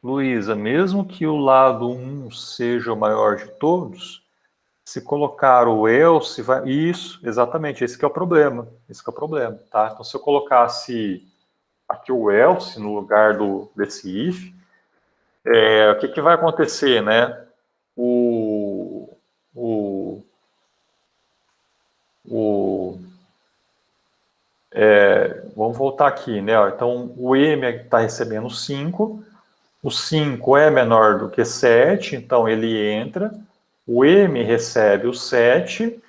A: Luísa, mesmo que o lado 1 seja o maior de todos, se colocar o else, vai... Isso, exatamente, esse que é o problema. Esse que é o problema, tá? Então, se eu colocasse aqui o else no lugar desse if, o que vai acontecer, né? Vamos voltar aqui, né? Então, o M está recebendo 5, o 5 é menor do que 7, então ele entra, o M recebe o 7,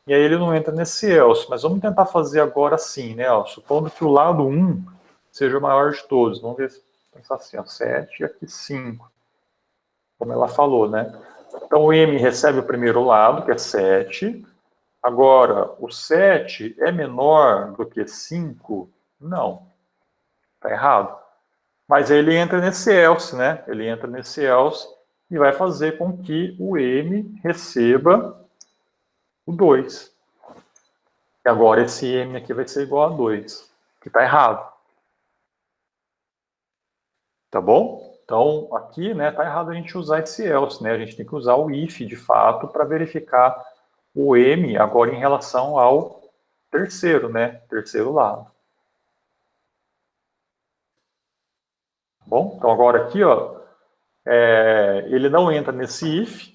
A: e aí ele não entra nesse else. Mas vamos tentar fazer agora assim, né? Ó, supondo que o lado 1 seja o maior de todos. Vamos ver, pensar assim, ó, 7 e aqui 5. Como ela falou, né? Então o M recebe o primeiro lado, que é 7. Agora, o 7 é menor do que 5? Não. Está errado. Mas ele entra nesse else, né? Ele entra nesse else e vai fazer com que o M receba o 2. E agora esse M aqui vai ser igual a 2, que está errado. Tá bom? Então, aqui, né, tá errado a gente usar esse else, né? A gente tem que usar o if, de fato, para verificar o M agora em relação ao terceiro, né? Terceiro lado. Tá bom? Então, agora aqui, ó, ele não entra nesse if,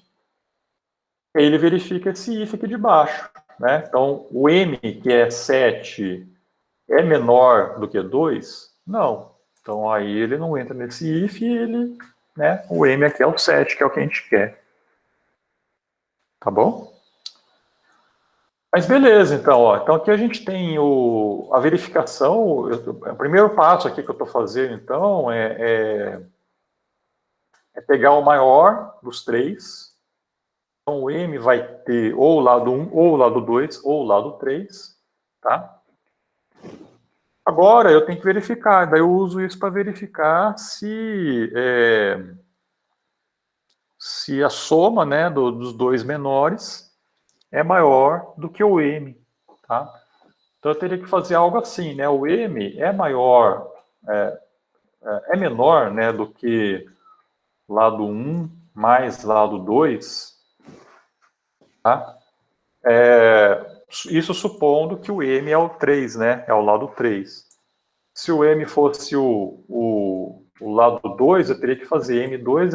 A: ele verifica esse if aqui de baixo, né? Então, o M, que é 7, é menor do que 2? Não. Então, aí ele não entra nesse if e ele, né, o M aqui é o 7, que é o que a gente quer. Tá bom? Mas beleza, então, ó. Então aqui a gente tem a verificação. O primeiro passo aqui que eu estou fazendo, então, é pegar o maior dos três. Então o M vai ter ou o lado 1, ou o lado 2, ou o lado 3, tá? Agora eu tenho que verificar, daí eu uso isso para verificar se a soma, né, dos dois menores é maior do que o M, tá? Então eu teria que fazer algo assim, né? O M é maior, é menor, né, do que lado 1 mais lado 2, tá? Isso supondo que o M é o 3, né? É o lado 3. Se o M fosse o lado 2, eu teria que fazer M2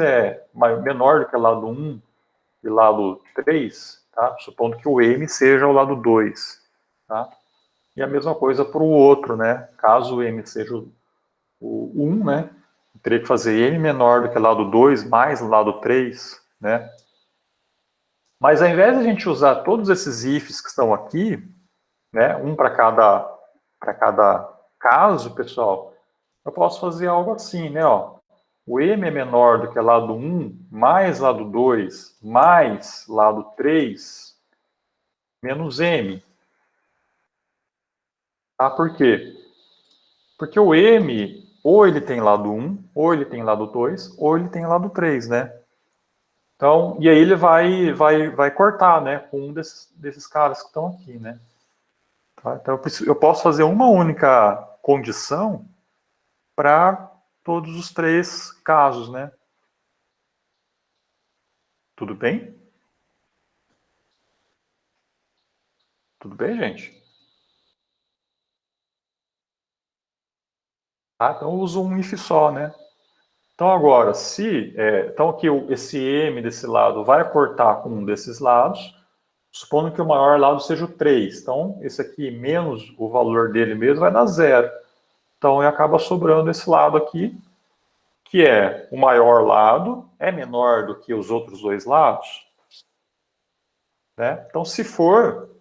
A: menor do que o lado 1 e lado 3, tá? Supondo que o M seja o lado 2, tá? E a mesma coisa para o outro, né? Caso o M seja o 1, né? Eu teria que fazer M menor do que o lado 2 mais o lado 3, né? Mas ao invés de a gente usar todos esses ifs que estão aqui, né? Um para cada caso, pessoal, eu posso fazer algo assim, né? Ó, o M é menor do que lado 1 mais lado 2 mais lado 3 menos M. Tá? Por quê? Porque o M, ou ele tem lado 1, ou ele tem lado 2, ou ele tem lado 3, né? Então, e aí ele vai cortar, né? Com um desses caras que estão aqui, né? Tá? Então eu posso fazer uma única condição para todos os três casos, né? Tudo bem? Tudo bem, gente? Tá? Então eu uso um if só, né? Então agora, então aqui esse M desse lado vai cortar com um desses lados, supondo que o maior lado seja o 3. Então esse aqui menos o valor dele mesmo vai dar 0. Então acaba sobrando esse lado aqui, que é o maior lado, é menor do que os outros dois lados, né? Então se for,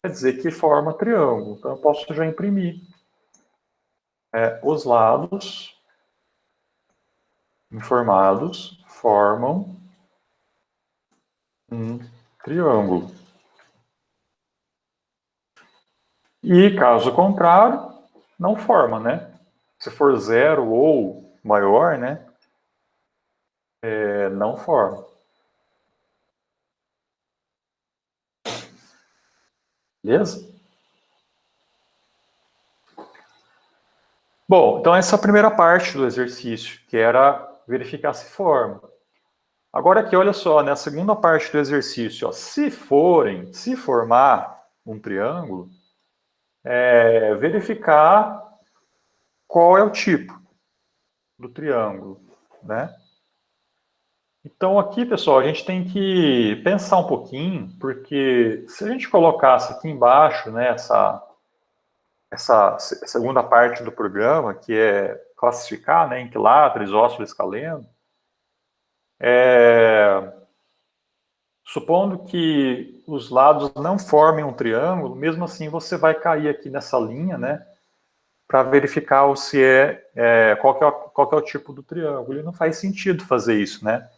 A: quer dizer que forma triângulo. Então eu posso já imprimir os lados informados formam um triângulo. E caso contrário, não forma, né? Se for 0 ou maior, né? Não forma. Beleza? Bom, então essa é a primeira parte do exercício, que era verificar se forma. Agora aqui, olha só, né, a segunda parte do exercício, ó, se formar um triângulo, verificar qual é o tipo do triângulo, né? Então aqui, pessoal, a gente tem que pensar um pouquinho, porque se a gente colocasse aqui embaixo, né, essa segunda parte do programa, que é classificar, né, em quilátero, isósceles, escaleno, supondo que os lados não formem um triângulo, mesmo assim você vai cair aqui nessa linha, né, para verificar qual que é o tipo do triângulo. E não faz sentido fazer isso, né?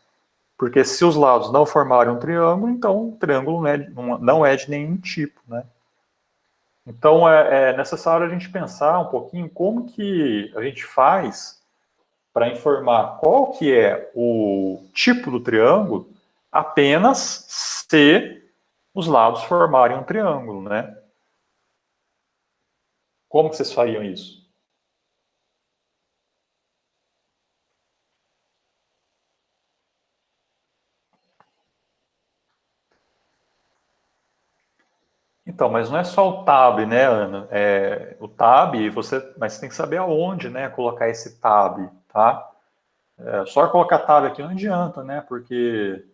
A: Porque se os lados não formarem um triângulo, então o triângulo não é de nenhum tipo, né? Então é necessário a gente pensar um pouquinho como que a gente faz para informar qual que é o tipo do triângulo apenas se os lados formarem um triângulo, né? Como que vocês fariam isso? Então, mas não é só o tab, né, Ana? O tab, mas você tem que saber aonde, né, colocar esse tab, tá? Só colocar tab aqui não adianta, né? Porque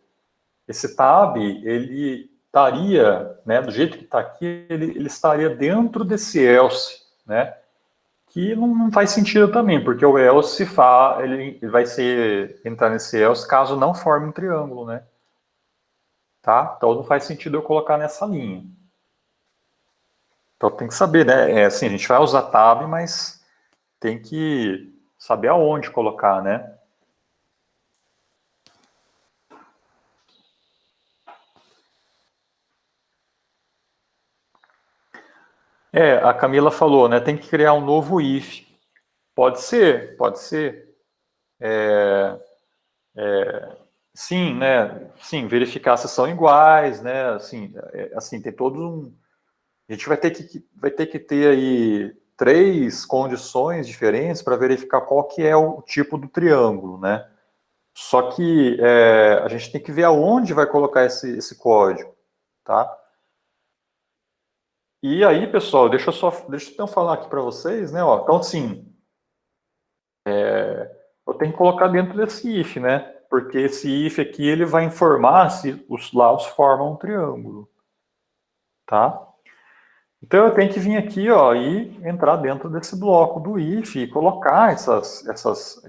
A: esse tab, ele estaria, né, do jeito que está aqui, ele estaria dentro desse else, né? Que não faz sentido também, porque o else ele vai entrar nesse else caso não forme um triângulo, né? Tá? Então não faz sentido eu colocar nessa linha. Então tem que saber, né? Assim, a gente vai usar tab, mas tem que saber aonde colocar, né? A Camila falou, né? Tem que criar um novo if. Pode ser, pode ser. Sim, né? Sim, verificar se são iguais, né? Assim, tem todo um. A gente vai ter que ter aí 3 condições diferentes para verificar qual que é o tipo do triângulo, né? Só que a gente tem que ver aonde vai colocar esse código, tá? E aí, pessoal, deixa eu então falar aqui para vocês, né? Ó, então, assim, eu tenho que colocar dentro desse if, né? Porque esse if aqui ele vai informar se os lados formam um triângulo, tá? Então eu tenho que vir aqui, ó, e entrar dentro desse bloco do if e colocar essas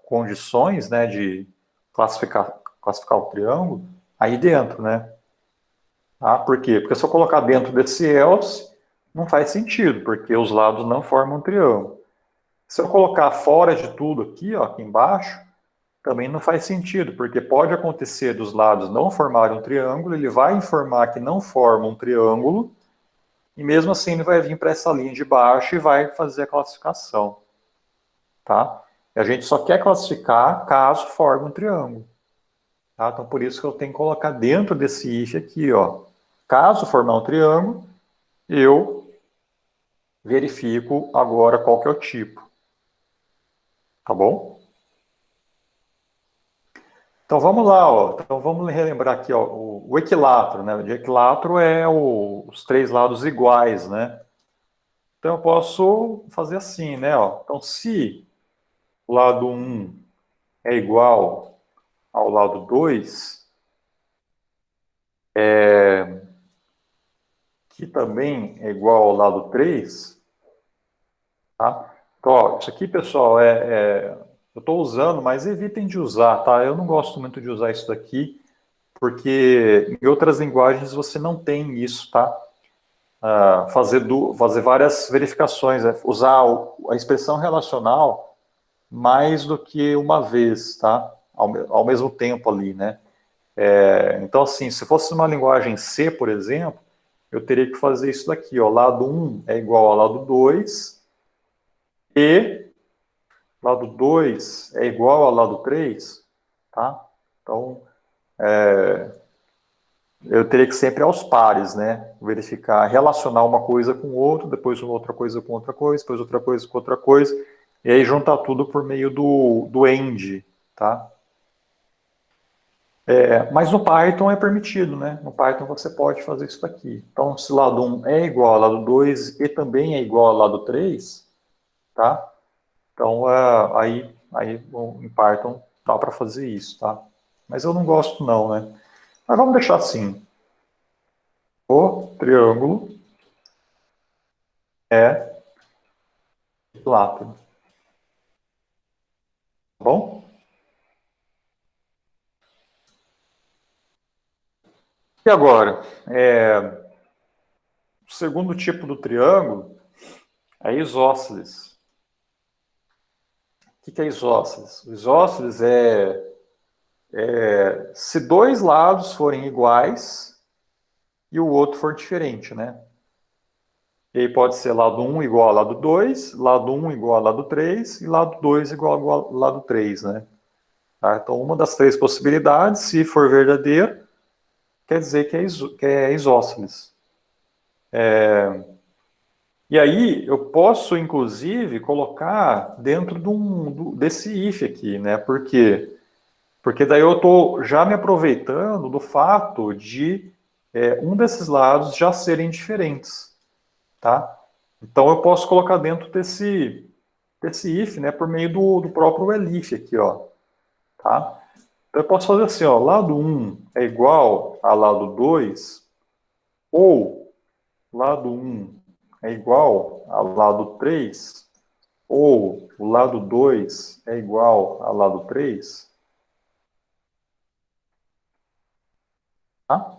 A: condições, né, de classificar o triângulo aí dentro, né? Tá? Por quê? Porque se eu colocar dentro desse else, não faz sentido, porque os lados não formam um triângulo. Se eu colocar fora de tudo aqui, ó, aqui embaixo, também não faz sentido, porque pode acontecer dos lados não formarem um triângulo, ele vai informar que não forma um triângulo, e mesmo assim ele vai vir para essa linha de baixo e vai fazer a classificação. Tá? E a gente só quer classificar caso forme um triângulo. Tá? Então por isso que eu tenho que colocar dentro desse if aqui, ó. Caso formar um triângulo, eu verifico agora qual que é o tipo. Tá bom? Então vamos lá, ó. Então vamos relembrar aqui, ó, o equilátero, né? O equilátero é os 3 lados iguais, né? Então eu posso fazer assim, né? Ó. Então se o lado 1 é igual ao lado 2, que também é igual ao lado 3, tá? Então, ó, isso aqui, pessoal, eu estou usando, mas evitem de usar, tá? Eu não gosto muito de usar isso daqui, porque em outras linguagens você não tem isso, tá? Fazer várias verificações, usar a expressão relacional mais do que uma vez, tá? Ao mesmo tempo ali, né? Então, assim, se fosse uma linguagem C, por exemplo, eu teria que fazer isso daqui, ó. Lado 1 é igual ao lado 2 e lado 2 é igual ao lado 3, tá? Então, eu teria que sempre aos pares, né? Verificar, relacionar uma coisa com outra, depois uma outra coisa com outra coisa, depois outra coisa com outra coisa, e aí juntar tudo por meio do AND, tá? Mas no Python é permitido, né? No Python você pode fazer isso daqui. Então, se lado 1 é igual ao lado 2 e também é igual ao lado 3, tá? Então, aí em Python dá para fazer isso, tá? Mas eu não gosto não, né? Mas vamos deixar assim. O triângulo é equilátero. Tá bom? E agora, o segundo tipo do triângulo é isósceles. O que é isósceles? O isósceles se 2 lados forem iguais e o outro for diferente, né? E aí pode ser lado 1 igual ao lado 2, lado 1 igual ao lado 3 e lado 2 igual ao lado 3, né? Tá? Então, uma das 3 possibilidades, se for verdadeiro, quer dizer que é isósceles. E aí eu posso, inclusive, colocar dentro desse if aqui, né? Por quê? Porque daí eu estou já me aproveitando do fato de um desses lados já serem diferentes, tá? Então eu posso colocar dentro desse if, né, por meio do próprio elif aqui, ó, tá? Então eu posso fazer assim, ó, lado 1 é igual a lado 2, ou lado 1 é igual ao lado 3, ou o lado 2 é igual ao lado 3, tá?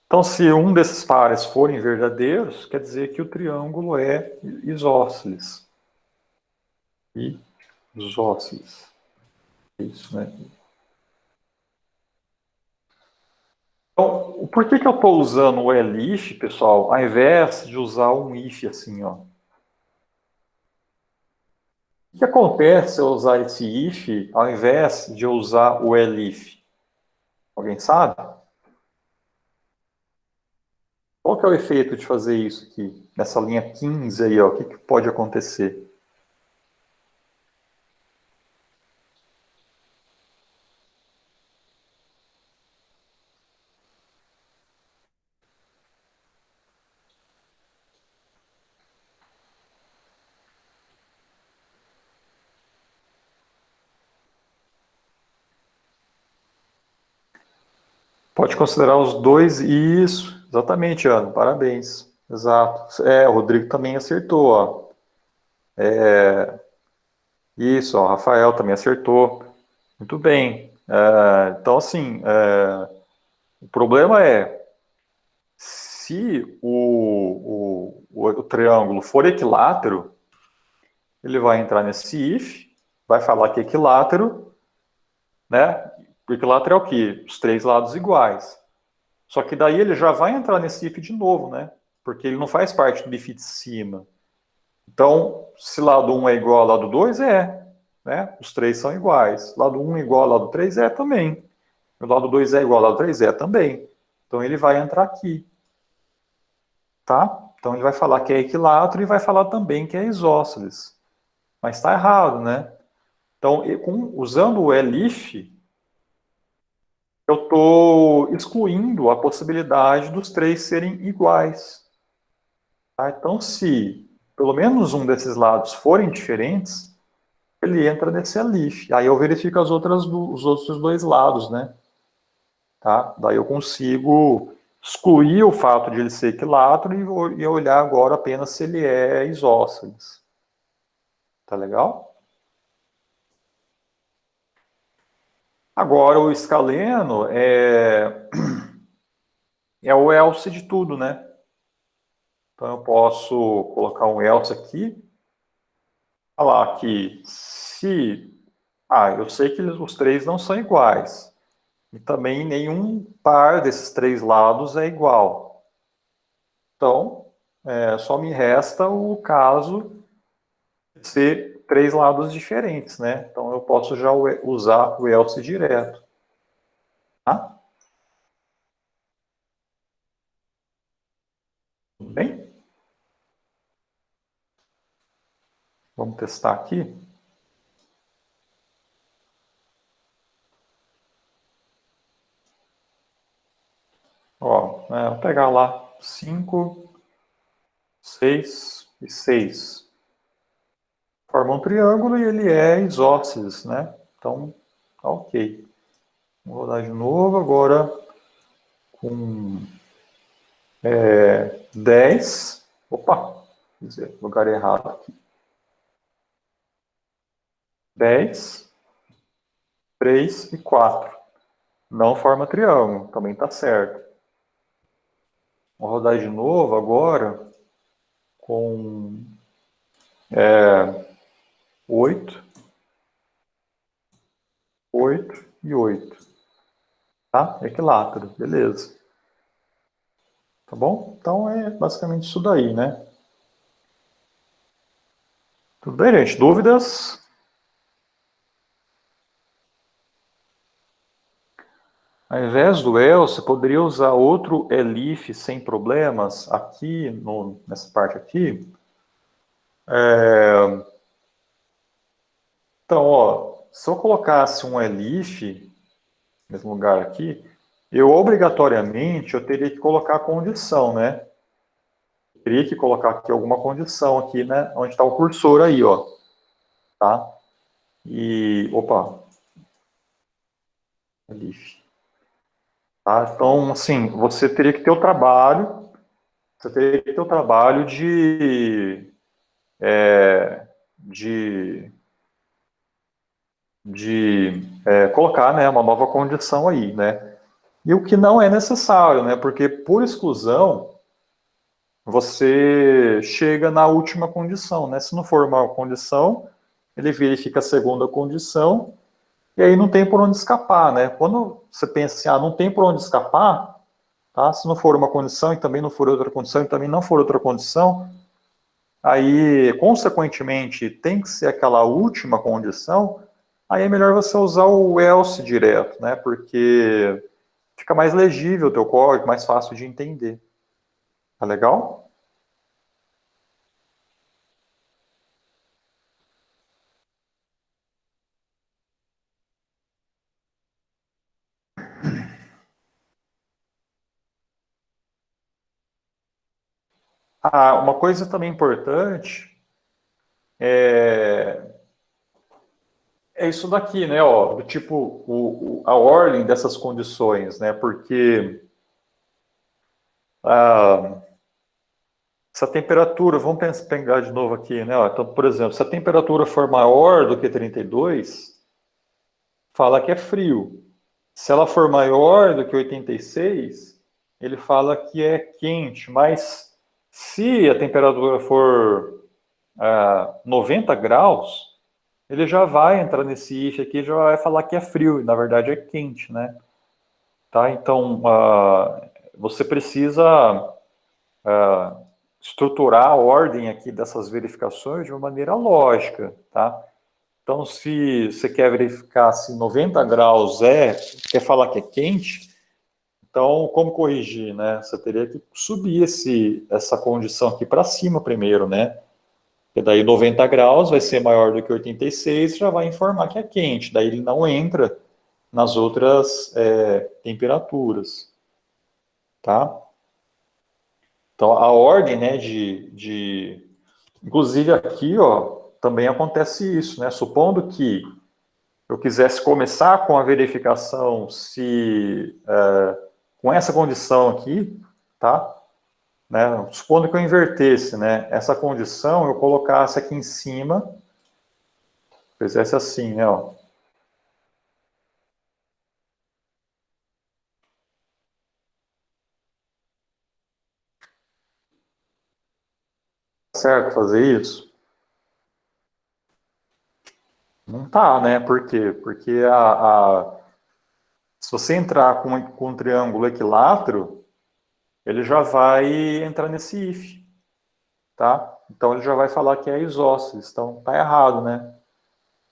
A: Então, se um desses pares forem verdadeiros, quer dizer que o triângulo é isósceles. Isósceles. Isso, né? Então, por que eu estou usando o elif, pessoal, ao invés de usar um if assim, ó? O que acontece se eu usar esse if ao invés de eu usar o elif? Alguém sabe? Qual que é o efeito de fazer isso aqui? Nessa linha 15 aí, ó, o que, que pode acontecer? Pode considerar os dois, isso, exatamente, Ana, parabéns, exato. O Rodrigo também acertou, ó. Isso, ó, o Rafael também acertou. Muito bem. Então, assim, o problema é, se o triângulo for equilátero, ele vai entrar nesse if, vai falar que é equilátero, né? O equilátero é o quê? Os três lados iguais. Só que daí ele já vai entrar nesse if de novo, né? Porque ele não faz parte do if de cima. Então, se lado 1 é igual ao lado 2, né? Os três são iguais. Lado 1 é igual ao lado 3, também. O lado 2 é igual ao lado 3, também. Então, ele vai entrar aqui. Tá? Então, ele vai falar que é equilátero e vai falar também que é isósceles. Mas está errado, né? Então, usando o elif, eu estou excluindo a possibilidade dos três serem iguais. Tá? Então, se pelo menos um desses lados forem diferentes, ele entra nesse elif. Aí eu verifico os outros dois lados, né? Tá? Daí eu consigo excluir o fato de ele ser equilátero e olhar agora apenas se ele é isósceles. Tá legal? Agora, o escaleno é o else de tudo, né? Então, eu posso colocar um else aqui, falar que se... eu sei que os três não são iguais. E também nenhum par desses três lados é igual. Então, só me resta o caso de ser três lados diferentes, né? Então, eu posso já usar o else direto. Tá? Tudo bem? Vamos testar aqui. Ó, vou pegar lá 5, 6 e 6. Forma um triângulo e ele é isósceles, né? Então, tá ok. Vou rodar de novo agora com 10. Opa, quer dizer, lugar errado aqui. 10, 3 e 4. Não forma triângulo, também tá certo. Vou rodar de novo agora com 8, 8 e 8. Tá? Equilátero, beleza. Tá bom? Então é basicamente isso daí, né? Tudo bem, gente? Dúvidas? Ao invés do else, você poderia usar outro elif sem problemas aqui, nessa parte aqui. Então, ó, se eu colocasse um elif nesse lugar aqui, eu teria que colocar a condição, né? Eu teria que colocar aqui alguma condição aqui, né? Onde está o cursor aí, ó. Tá? Opa. Elif. Tá? Então, assim, você teria que ter o trabalho, de colocar, né, uma nova condição aí, né? e o que não é necessário, né? Porque por exclusão você chega na última condição, né? Se não for uma condição, ele verifica a segunda condição e aí não tem por onde escapar, né? Quando você pensa assim, não tem por onde escapar, tá? Se não for uma condição e também não for outra condição e também não for outra condição, aí, consequentemente, tem que ser aquela última condição, aí é melhor você usar o else direto, né? Porque fica mais legível o teu código, mais fácil de entender. Tá legal? Uma coisa também importante é, é isso daqui, né? Ó, do tipo, a ordem dessas condições, né? Porque ah, se a temperatura, vamos pegar de novo aqui, né? Ó, então, por exemplo, se a temperatura for maior do que 32, fala que é frio. Se ela for maior do que 86, ele fala que é quente. Mas se a temperatura for 90 graus, ele já vai entrar nesse if aqui, já vai falar que é frio, e na verdade é quente, né? Tá? Então, você precisa estruturar a ordem aqui dessas verificações de uma maneira lógica, tá? Então, se você quer verificar se 90 graus quer falar que é quente, então, como corrigir, né? Você teria que subir essa condição aqui para cima primeiro, né? Porque daí 90 graus vai ser maior do que 86, já vai informar que é quente. Daí ele não entra nas outras temperaturas, tá? Então, a ordem, né, inclusive aqui, ó, também acontece isso, né? Supondo que eu quisesse começar com a verificação com essa condição aqui, tá? Né? Supondo que eu invertesse, né, essa condição, eu colocasse aqui em cima, fizesse assim, né, ó. Certo fazer isso? Não tá, né? Por quê? Porque se você entrar com um triângulo equilátero, ele já vai entrar nesse if, tá? Então ele já vai falar que é isósceles, então tá errado, né?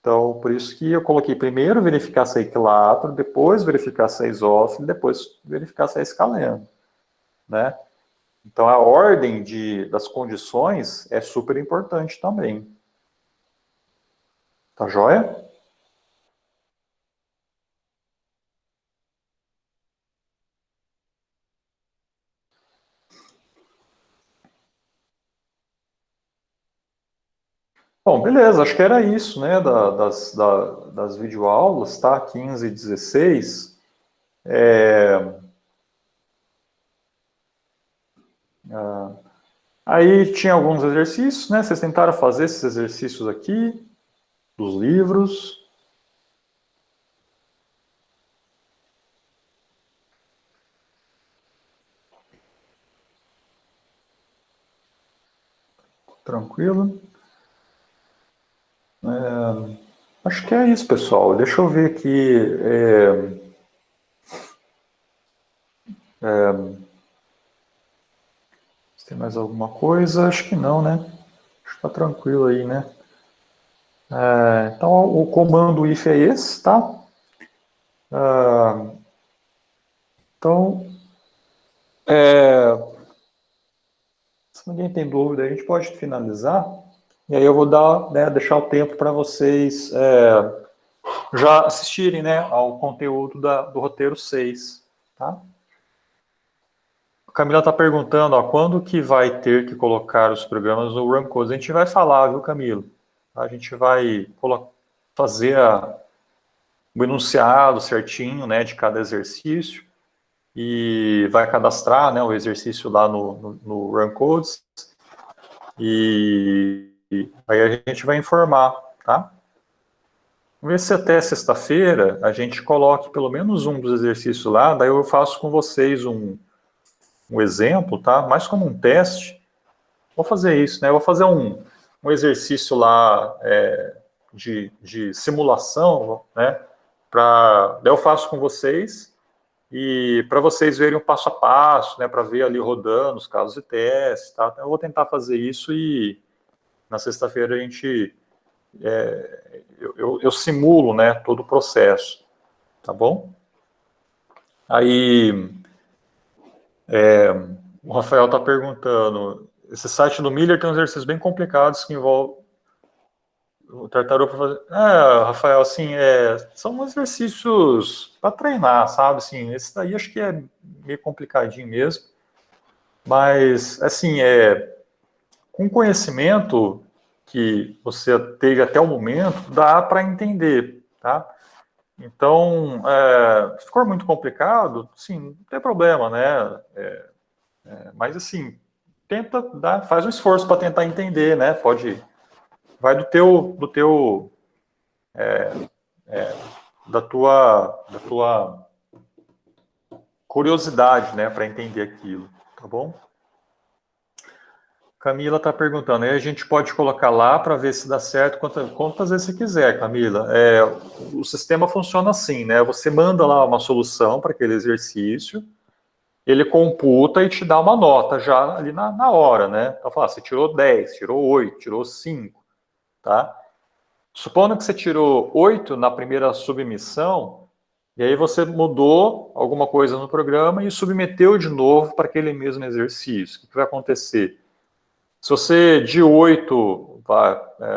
A: Então, por isso que eu coloquei primeiro verificar se é equilátero, depois verificar se é isósceles, depois verificar se é escaleno, né? Então, a ordem das condições é super importante também. Tá joia? Bom, beleza, acho que era isso, né, das videoaulas, tá? 15 e 16. Aí tinha alguns exercícios, né? Vocês tentaram fazer esses exercícios aqui, dos livros. Tranquilo. Acho que é isso, pessoal. Deixa eu ver aqui. Se tem mais alguma coisa? Acho que não, né? Acho que tá tranquilo aí, né? Então, o comando if é esse, tá? Então, se ninguém tem dúvida, a gente pode finalizar. E aí eu vou deixar o tempo para vocês já assistirem, né, ao conteúdo do roteiro 6, tá? A Camila está perguntando, ó, quando que vai ter que colocar os programas no Run Codes? A gente vai falar, viu, Camilo? A gente vai fazer o enunciado certinho, né, de cada exercício e vai cadastrar, né, o exercício lá no Run Codes e aí a gente vai informar, tá? Vamos ver se até sexta-feira a gente coloque pelo menos um dos exercícios lá, daí eu faço com vocês um exemplo, tá? Mais como um teste. Vou fazer isso, né? Eu vou fazer um exercício lá de simulação, né? Daí eu faço com vocês e para vocês verem o passo a passo, né? Para ver ali rodando os casos de teste, tá? Então, eu vou tentar fazer isso e na sexta-feira a gente eu simulo, né? Todo o processo, tá bom? Aí o Rafael está perguntando, esse site do Miller tem uns exercícios bem complicados que envolvem o tartaruga para fazer. Rafael, assim, são exercícios para treinar, sabe? Assim, esse daí acho que é meio complicadinho mesmo. Mas, assim, com conhecimento que você teve até o momento, dá para entender, tá? Então, se for muito complicado, sim, não tem problema, né? Mas, assim, faz um esforço para tentar entender, né? Vai da tua curiosidade, né, para entender aquilo, tá bom? Camila está perguntando, aí a gente pode colocar lá para ver se dá certo quantas vezes você quiser, Camila. O sistema funciona assim, né? Você manda lá uma solução para aquele exercício, ele computa e te dá uma nota já ali na hora, né? Então, fala, você tirou 10, tirou 8, tirou 5, tá? Supondo que você tirou 8 na primeira submissão, e aí você mudou alguma coisa no programa e submeteu de novo para aquele mesmo exercício. O que vai acontecer? Se você de 8,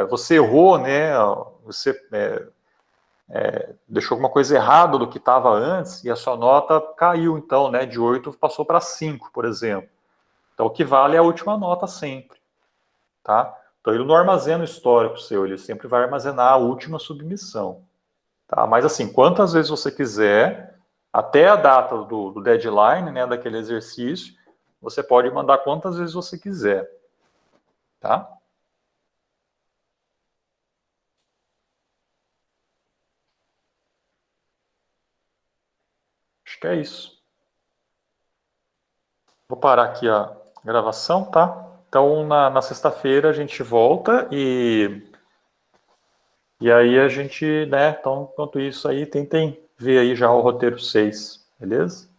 A: você errou, né? Você deixou alguma coisa errada do que estava antes e a sua nota caiu, então, né? De 8 passou para 5, por exemplo. Então, o que vale é a última nota sempre, tá? Então, ele não armazena o histórico seu, ele sempre vai armazenar a última submissão. Tá? Mas, assim, quantas vezes você quiser, até a data do deadline, né, daquele exercício, você pode mandar quantas vezes você quiser. Tá? Acho que é isso. Vou parar aqui a gravação, tá? Então, na sexta-feira a gente volta e aí a gente, né, então, enquanto isso aí, tentem ver aí já o roteiro 6, beleza?